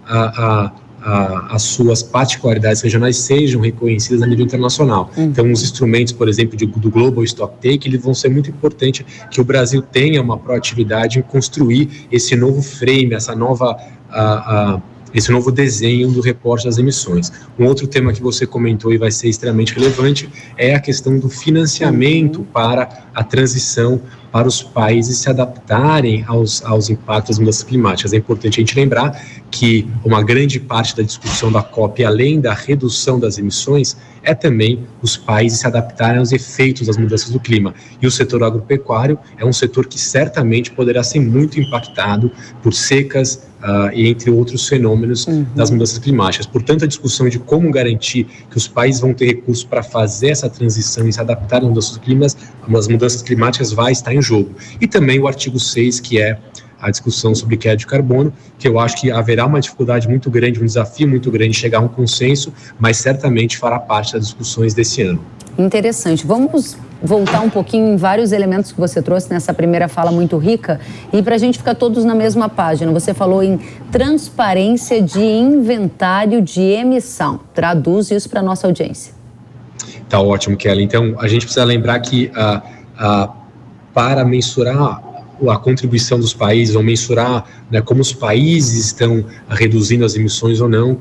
as suas particularidades regionais sejam reconhecidas a nível internacional. Então, os instrumentos, por exemplo, do Global Stocktake, eles vão ser muito importantes que o Brasil tenha uma proatividade em construir esse novo frame, esse novo desenho do reporte das emissões. Um outro tema que você comentou e vai ser extremamente relevante é a questão do financiamento para a transição, para os países se adaptarem aos impactos das mudanças climáticas. É importante a gente lembrar que uma grande parte da discussão da COP, além da redução das emissões, é também os países se adaptarem aos efeitos das mudanças do clima. E o setor agropecuário é um setor que certamente poderá ser muito impactado por secas e entre outros fenômenos das mudanças climáticas. Portanto, a discussão de como garantir que os países vão ter recursos para fazer essa transição e se adaptar às mudanças climáticas vai estar em jogo. E também o artigo 6, que é a discussão sobre queda de carbono, que eu acho que haverá uma dificuldade muito grande, um desafio muito grande de chegar a um consenso, mas certamente fará parte das discussões desse ano. Interessante. Vamos voltar um pouquinho em vários elementos que você trouxe nessa primeira fala muito rica e para a gente ficar todos na mesma página. Você falou em transparência de inventário de emissão. Traduz isso para a nossa audiência. Tá ótimo, Kelly. Então, a gente precisa lembrar que para mensurar a contribuição dos países, ou mensurar, né, como os países estão reduzindo as emissões ou não,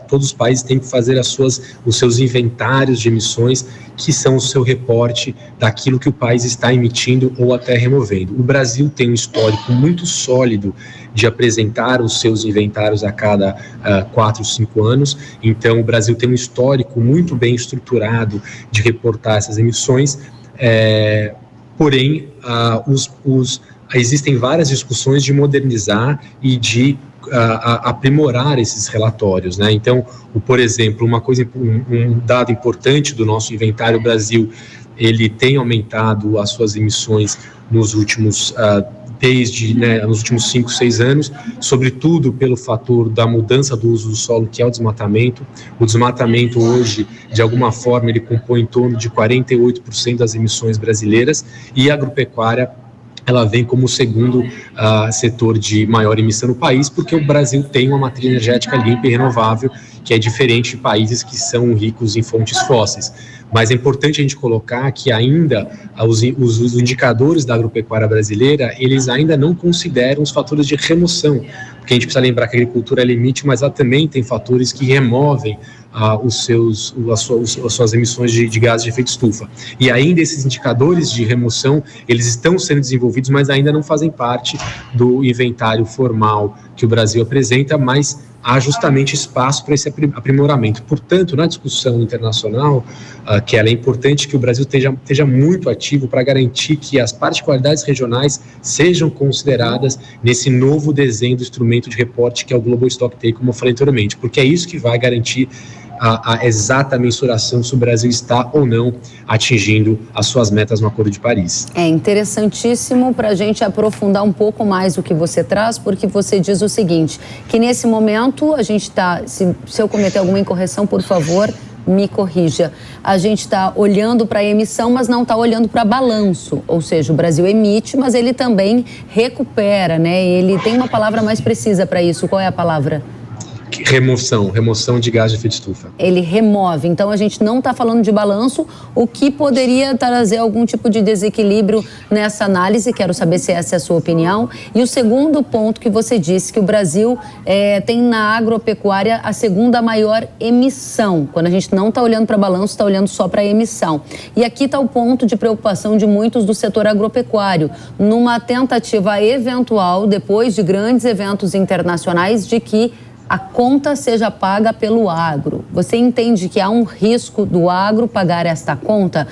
todos os países têm que fazer os seus inventários de emissões, que são o seu reporte daquilo que o país está emitindo ou até removendo. O Brasil tem um histórico muito sólido de apresentar os seus inventários a cada 4, 5 anos, então o Brasil tem um histórico muito bem estruturado de reportar essas emissões, porém, existem várias discussões de modernizar e de aprimorar esses relatórios, né? Então, por exemplo, um dado importante do nosso inventário, o Brasil, ele tem aumentado as suas emissões nos últimos nos últimos 5, 6 anos, sobretudo pelo fator da mudança do uso do solo, que é o desmatamento. O desmatamento hoje, de alguma forma, ele compõe em torno de 48% das emissões brasileiras, e a agropecuária, ela vem como o segundo setor de maior emissão no país, porque o Brasil tem uma matriz energética limpa e renovável, que é diferente de países que são ricos em fontes fósseis. Mas é importante a gente colocar que ainda os indicadores da agropecuária brasileira, eles ainda não consideram os fatores de remoção, porque a gente precisa lembrar que a agricultura ela emite, mas ela também tem fatores que removem as suas emissões de gases de efeito estufa. E ainda esses indicadores de remoção, eles estão sendo desenvolvidos, mas ainda não fazem parte do inventário formal que o Brasil apresenta, mas há justamente espaço para esse aprimoramento. Portanto, na discussão internacional, que ela é importante que o Brasil esteja muito ativo para garantir que as particularidades regionais sejam consideradas nesse novo desenho do instrumento de reporte que é o Global Stocktake, como eu falei anteriormente, porque é isso que vai garantir a exata mensuração se o Brasil está ou não atingindo as suas metas no Acordo de Paris. É interessantíssimo para a gente aprofundar um pouco mais o que você traz, porque você diz o seguinte, que nesse momento a gente está, se eu cometer alguma incorreção, por favor, me corrija. A gente está olhando para a emissão, mas não está olhando para balanço. Ou seja, o Brasil emite, mas ele também recupera, né? Ele tem uma palavra mais precisa para isso. Qual é a palavra? Remoção de gás de efeito estufa. Ele remove, então a gente não está falando de balanço, o que poderia trazer algum tipo de desequilíbrio nessa análise, quero saber se essa é a sua opinião. E o segundo ponto que você disse, que o Brasil tem na agropecuária a segunda maior emissão, quando a gente não está olhando para balanço, está olhando só para emissão. E aqui está o ponto de preocupação de muitos do setor agropecuário, numa tentativa eventual, depois de grandes eventos internacionais, de que a conta seja paga pelo agro. Você entende que há um risco do agro pagar esta conta?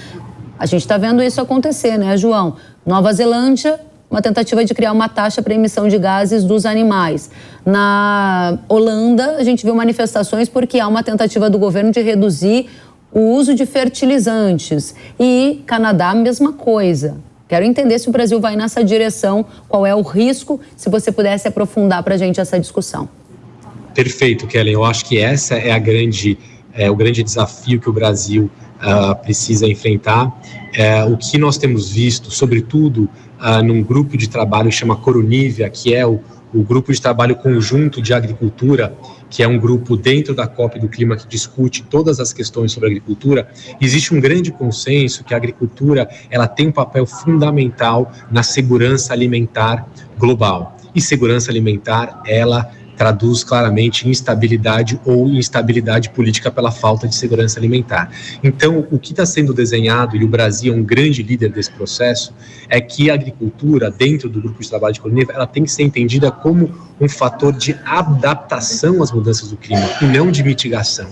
A gente está vendo isso acontecer, né, João? Nova Zelândia, uma tentativa de criar uma taxa para emissão de gases dos animais. Na Holanda, a gente viu manifestações porque há uma tentativa do governo de reduzir o uso de fertilizantes. E Canadá, a mesma coisa. Quero entender se o Brasil vai nessa direção, qual é o risco, se você pudesse aprofundar para a gente essa discussão. Perfeito, Kellen. Eu acho que essa é o grande desafio que o Brasil precisa enfrentar. O que nós temos visto, sobretudo num grupo de trabalho que chama Coronívia, que é o grupo de trabalho conjunto de agricultura, que é um grupo dentro da COP do Clima que discute todas as questões sobre agricultura, existe um grande consenso que a agricultura ela tem um papel fundamental na segurança alimentar global. E segurança alimentar, ela traduz claramente instabilidade ou instabilidade política pela falta de segurança alimentar. Então, o que está sendo desenhado, e o Brasil é um grande líder desse processo, é que a agricultura, dentro do grupo de trabalho de Coronívia, ela tem que ser entendida como um fator de adaptação às mudanças do clima e não de mitigação.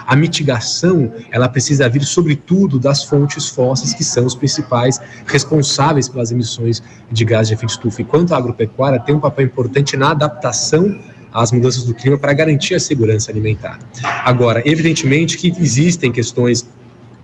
A mitigação, ela precisa vir, sobretudo, das fontes fósseis, que são os principais responsáveis pelas emissões de gases de efeito estufa. Enquanto a agropecuária tem um papel importante na adaptação às mudanças do clima para garantir a segurança alimentar. Agora, evidentemente que existem questões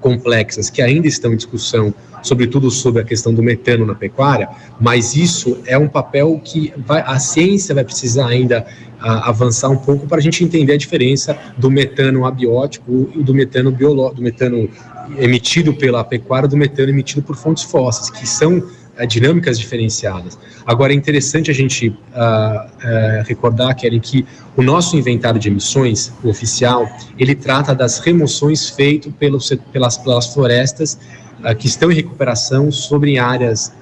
complexas que ainda estão em discussão, sobretudo sobre a questão do metano na pecuária, mas isso é um papel que a ciência vai precisar ainda avançar um pouco para a gente entender a diferença do metano abiótico e do metano biológico, do metano emitido pela pecuária, do metano emitido por fontes fósseis, que são dinâmicas diferenciadas. Agora, é interessante a gente recordar, Kellen, que o nosso inventário de emissões, o oficial, ele trata das remoções feitas pelas florestas que estão em recuperação sobre áreas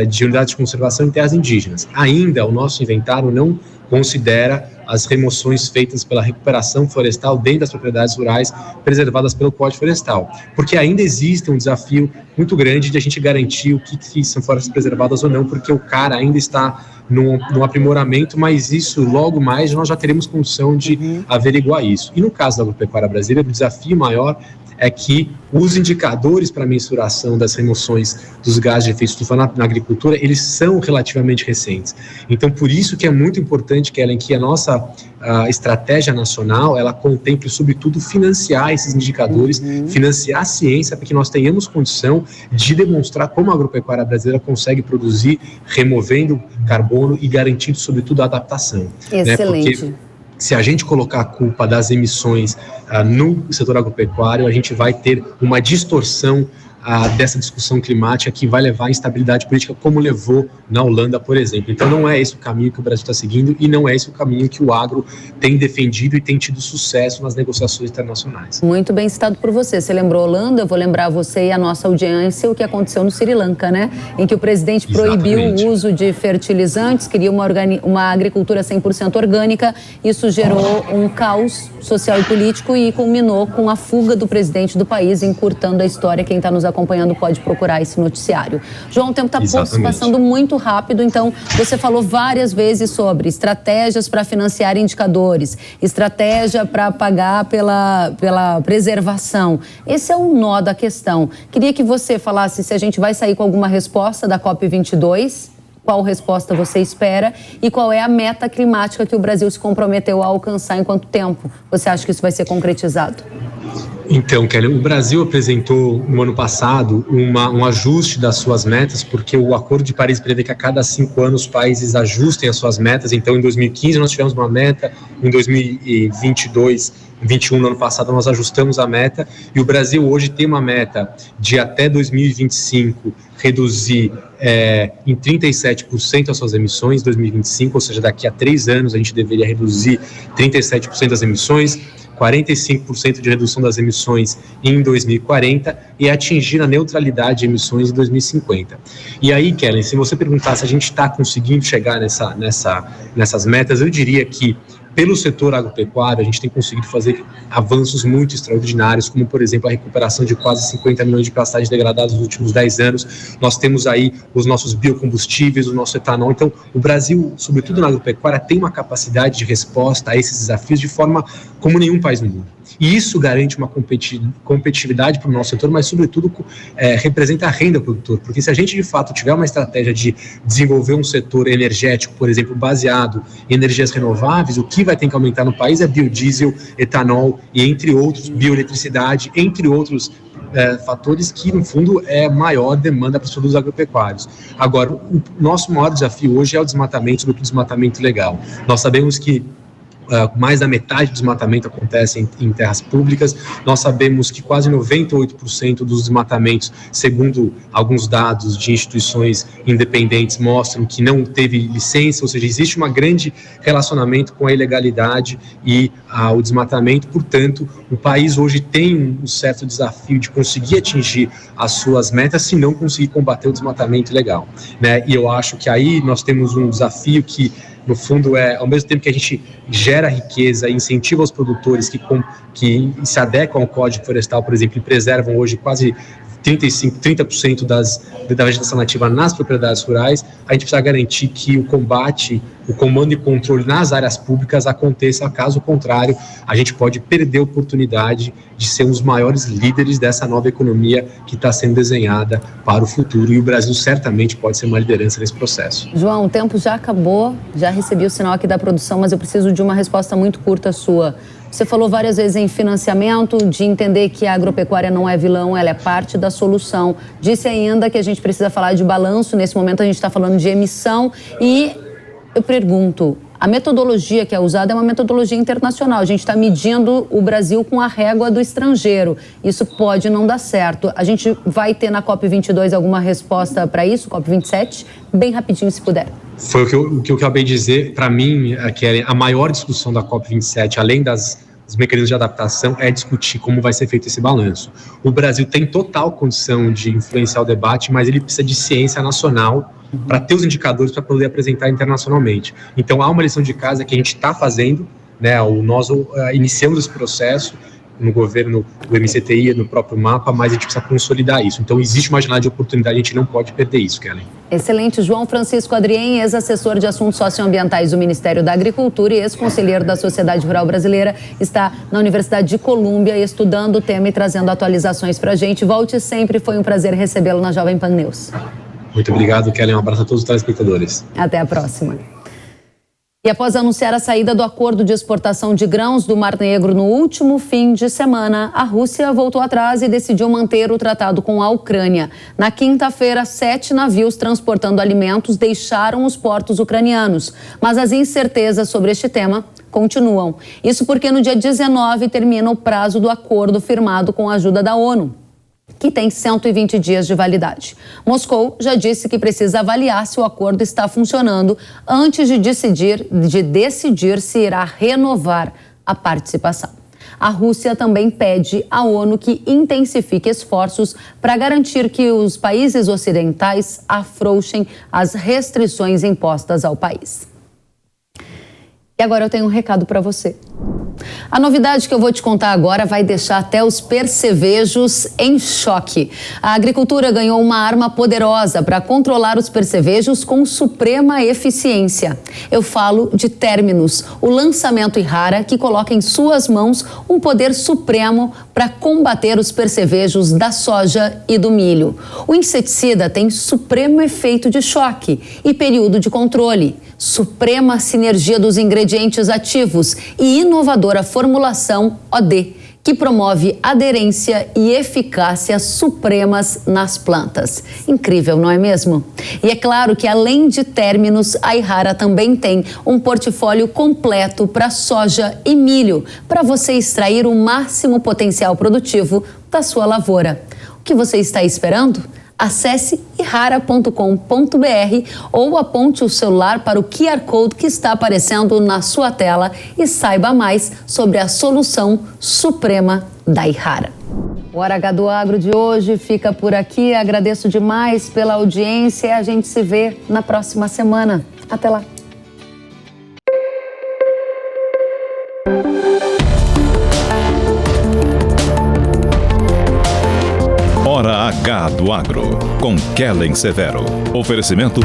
de unidades de conservação em terras indígenas. Ainda, o nosso inventário não considera as remoções feitas pela recuperação florestal dentro das propriedades rurais preservadas pelo Código Florestal, porque ainda existe um desafio muito grande de a gente garantir o que são florestas preservadas ou não, porque o CAR ainda está no aprimoramento, mas isso logo mais nós já teremos condição de averiguar isso. E no caso da agropecuária brasileira, o desafio maior é que os indicadores para mensuração das remoções dos gases de efeito estufa na agricultura, eles são relativamente recentes. Então, por isso que é muito importante, Kellen, que a nossa estratégia nacional, ela contemple, sobretudo, financiar esses indicadores, financiar a ciência, para que nós tenhamos condição de demonstrar como a agropecuária brasileira consegue produzir, removendo carbono e garantindo, sobretudo, a adaptação. Excelente. Né? Porque se a gente colocar a culpa das emissões no setor agropecuário, a gente vai ter uma distorção dessa discussão climática que vai levar à instabilidade política, como levou na Holanda, por exemplo. Então não é esse o caminho que o Brasil está seguindo e não é esse o caminho que o agro tem defendido e tem tido sucesso nas negociações internacionais. Muito bem citado por você. Você lembrou Holanda, eu vou lembrar você e a nossa audiência o que aconteceu no Sri Lanka, né? Em que o presidente proibiu o uso de fertilizantes, queria uma agricultura 100% orgânica. Isso gerou um caos social e político e culminou com a fuga do presidente do país, encurtando a história. Quem está nos acompanhando pode procurar esse noticiário. João, o tempo está passando muito rápido, então você falou várias vezes sobre estratégias para financiar indicadores, estratégia para pagar pela preservação. Esse é o nó da questão. Queria que você falasse se a gente vai sair com alguma resposta da COP22, qual resposta você espera e qual é a meta climática que o Brasil se comprometeu a alcançar em quanto tempo você acha que isso vai ser concretizado? Então, Kelly, o Brasil apresentou no ano passado um ajuste das suas metas, porque o Acordo de Paris prevê que a cada 5 anos os países ajustem as suas metas. Então, em 2015 nós tivemos uma meta, em 2021, no ano passado, nós ajustamos a meta, e o Brasil hoje tem uma meta de até 2025 reduzir em 37% as suas emissões, 2025, ou seja, daqui a 3 anos a gente deveria reduzir 37% das emissões, 45% de redução das emissões em 2040 e atingir a neutralidade de emissões em 2050. E aí, Kellen, se você perguntar se a gente está conseguindo chegar nessas metas, eu diria que pelo setor agropecuário, a gente tem conseguido fazer avanços muito extraordinários, como, por exemplo, a recuperação de quase 50 milhões de pastagens degradadas nos últimos 10 anos. Nós temos aí os nossos biocombustíveis, o nosso etanol. Então, o Brasil, sobretudo na agropecuária, tem uma capacidade de resposta a esses desafios de forma como nenhum país no mundo. E isso garante uma competitividade para o nosso setor, mas, sobretudo, representa a renda do produtor. Porque se a gente, de fato, tiver uma estratégia de desenvolver um setor energético, por exemplo, baseado em energias renováveis, o que vai ter que aumentar no país é biodiesel, etanol e, entre outros, bioeletricidade, entre outros fatores que, no fundo, é maior demanda para os produtos agropecuários. Agora, o nosso maior desafio hoje é o desmatamento, sobretudo o desmatamento legal. Nós sabemos que mais da metade do desmatamento acontece em terras públicas. Nós sabemos que quase 98% dos desmatamentos, segundo alguns dados de instituições independentes, mostram que não teve licença, ou seja, existe um grande relacionamento com a ilegalidade e o desmatamento. Portanto, o país hoje tem um certo desafio de conseguir atingir as suas metas se não conseguir combater o desmatamento ilegal, né? E eu acho que aí nós temos um desafio que, no fundo, ao mesmo tempo que a gente gera riqueza e incentiva os produtores que se adequam ao Código Florestal, por exemplo, e preservam hoje quase 30% da vegetação nativa nas propriedades rurais, a gente precisa garantir que o combate, o comando e controle nas áreas públicas aconteça. Caso contrário, a gente pode perder a oportunidade de ser um dos maiores líderes dessa nova economia que está sendo desenhada para o futuro, e o Brasil certamente pode ser uma liderança nesse processo. João, o tempo já acabou, já recebi o sinal aqui da produção, mas eu preciso de uma resposta muito curta sua. Você falou várias vezes em financiamento, de entender que a agropecuária não é vilão, ela é parte da solução. Disse ainda que a gente precisa falar de balanço, nesse momento a gente está falando de emissão, e eu pergunto, a metodologia que é usada é uma metodologia internacional, a gente está medindo o Brasil com a régua do estrangeiro, isso pode não dar certo. A gente vai ter na COP22 alguma resposta para isso, COP27? Bem rapidinho, se puder. Foi o que eu acabei de dizer. Para mim, que é a maior discussão da COP27, além dos mecanismos de adaptação, é discutir como vai ser feito esse balanço. O Brasil tem total condição de influenciar o debate, mas ele precisa de ciência nacional para ter os indicadores para poder apresentar internacionalmente. Então, há uma lição de casa que a gente está fazendo, né? Nós iniciamos esse processo no governo do MCTI, no próprio mapa, mas a gente precisa consolidar isso. Então, existe uma janela de oportunidade, a gente não pode perder isso, Kellen. Excelente. João Francisco Adrien, ex-assessor de assuntos socioambientais do Ministério da Agricultura e ex-conselheiro da Sociedade Rural Brasileira, está na Universidade de Colômbia estudando o tema e trazendo atualizações para a gente. Volte sempre, foi um prazer recebê-lo na Jovem Pan News. Muito obrigado, Kellen. Um abraço a todos os telespectadores. Até a próxima. E após anunciar a saída do acordo de exportação de grãos do Mar Negro no último fim de semana, a Rússia voltou atrás e decidiu manter o tratado com a Ucrânia. Na quinta-feira, 7 navios transportando alimentos deixaram os portos ucranianos. Mas as incertezas sobre este tema continuam. Isso porque no dia 19 termina o prazo do acordo firmado com a ajuda da ONU, que tem 120 dias de validade. Moscou já disse que precisa avaliar se o acordo está funcionando antes de decidir se irá renovar a participação. A Rússia também pede à ONU que intensifique esforços para garantir que os países ocidentais afrouxem as restrições impostas ao país. E agora eu tenho um recado para você. A novidade que eu vou te contar agora vai deixar até os percevejos em choque. A agricultura ganhou uma arma poderosa para controlar os percevejos com suprema eficiência. Eu falo de Terminus, o lançamento Yara que coloca em suas mãos um poder supremo para combater os percevejos da soja e do milho. O inseticida tem supremo efeito de choque e período de controle, suprema sinergia dos ingredientes ativos e inovadora formulação OD, que promove aderência e eficácia supremas nas plantas. Incrível, não é mesmo? E é claro que além de Terminus, a Yara também tem um portfólio completo para soja e milho, para você extrair o máximo potencial produtivo da sua lavoura. O que você está esperando? Acesse yara.com.br ou aponte o celular para o QR Code que está aparecendo na sua tela e saiba mais sobre a solução suprema da Yara. O Hora H do Agro de hoje fica por aqui. Agradeço demais pela audiência e a gente se vê na próxima semana. Até lá. Hora H do Agro, com Kellen Severo. Oferecimento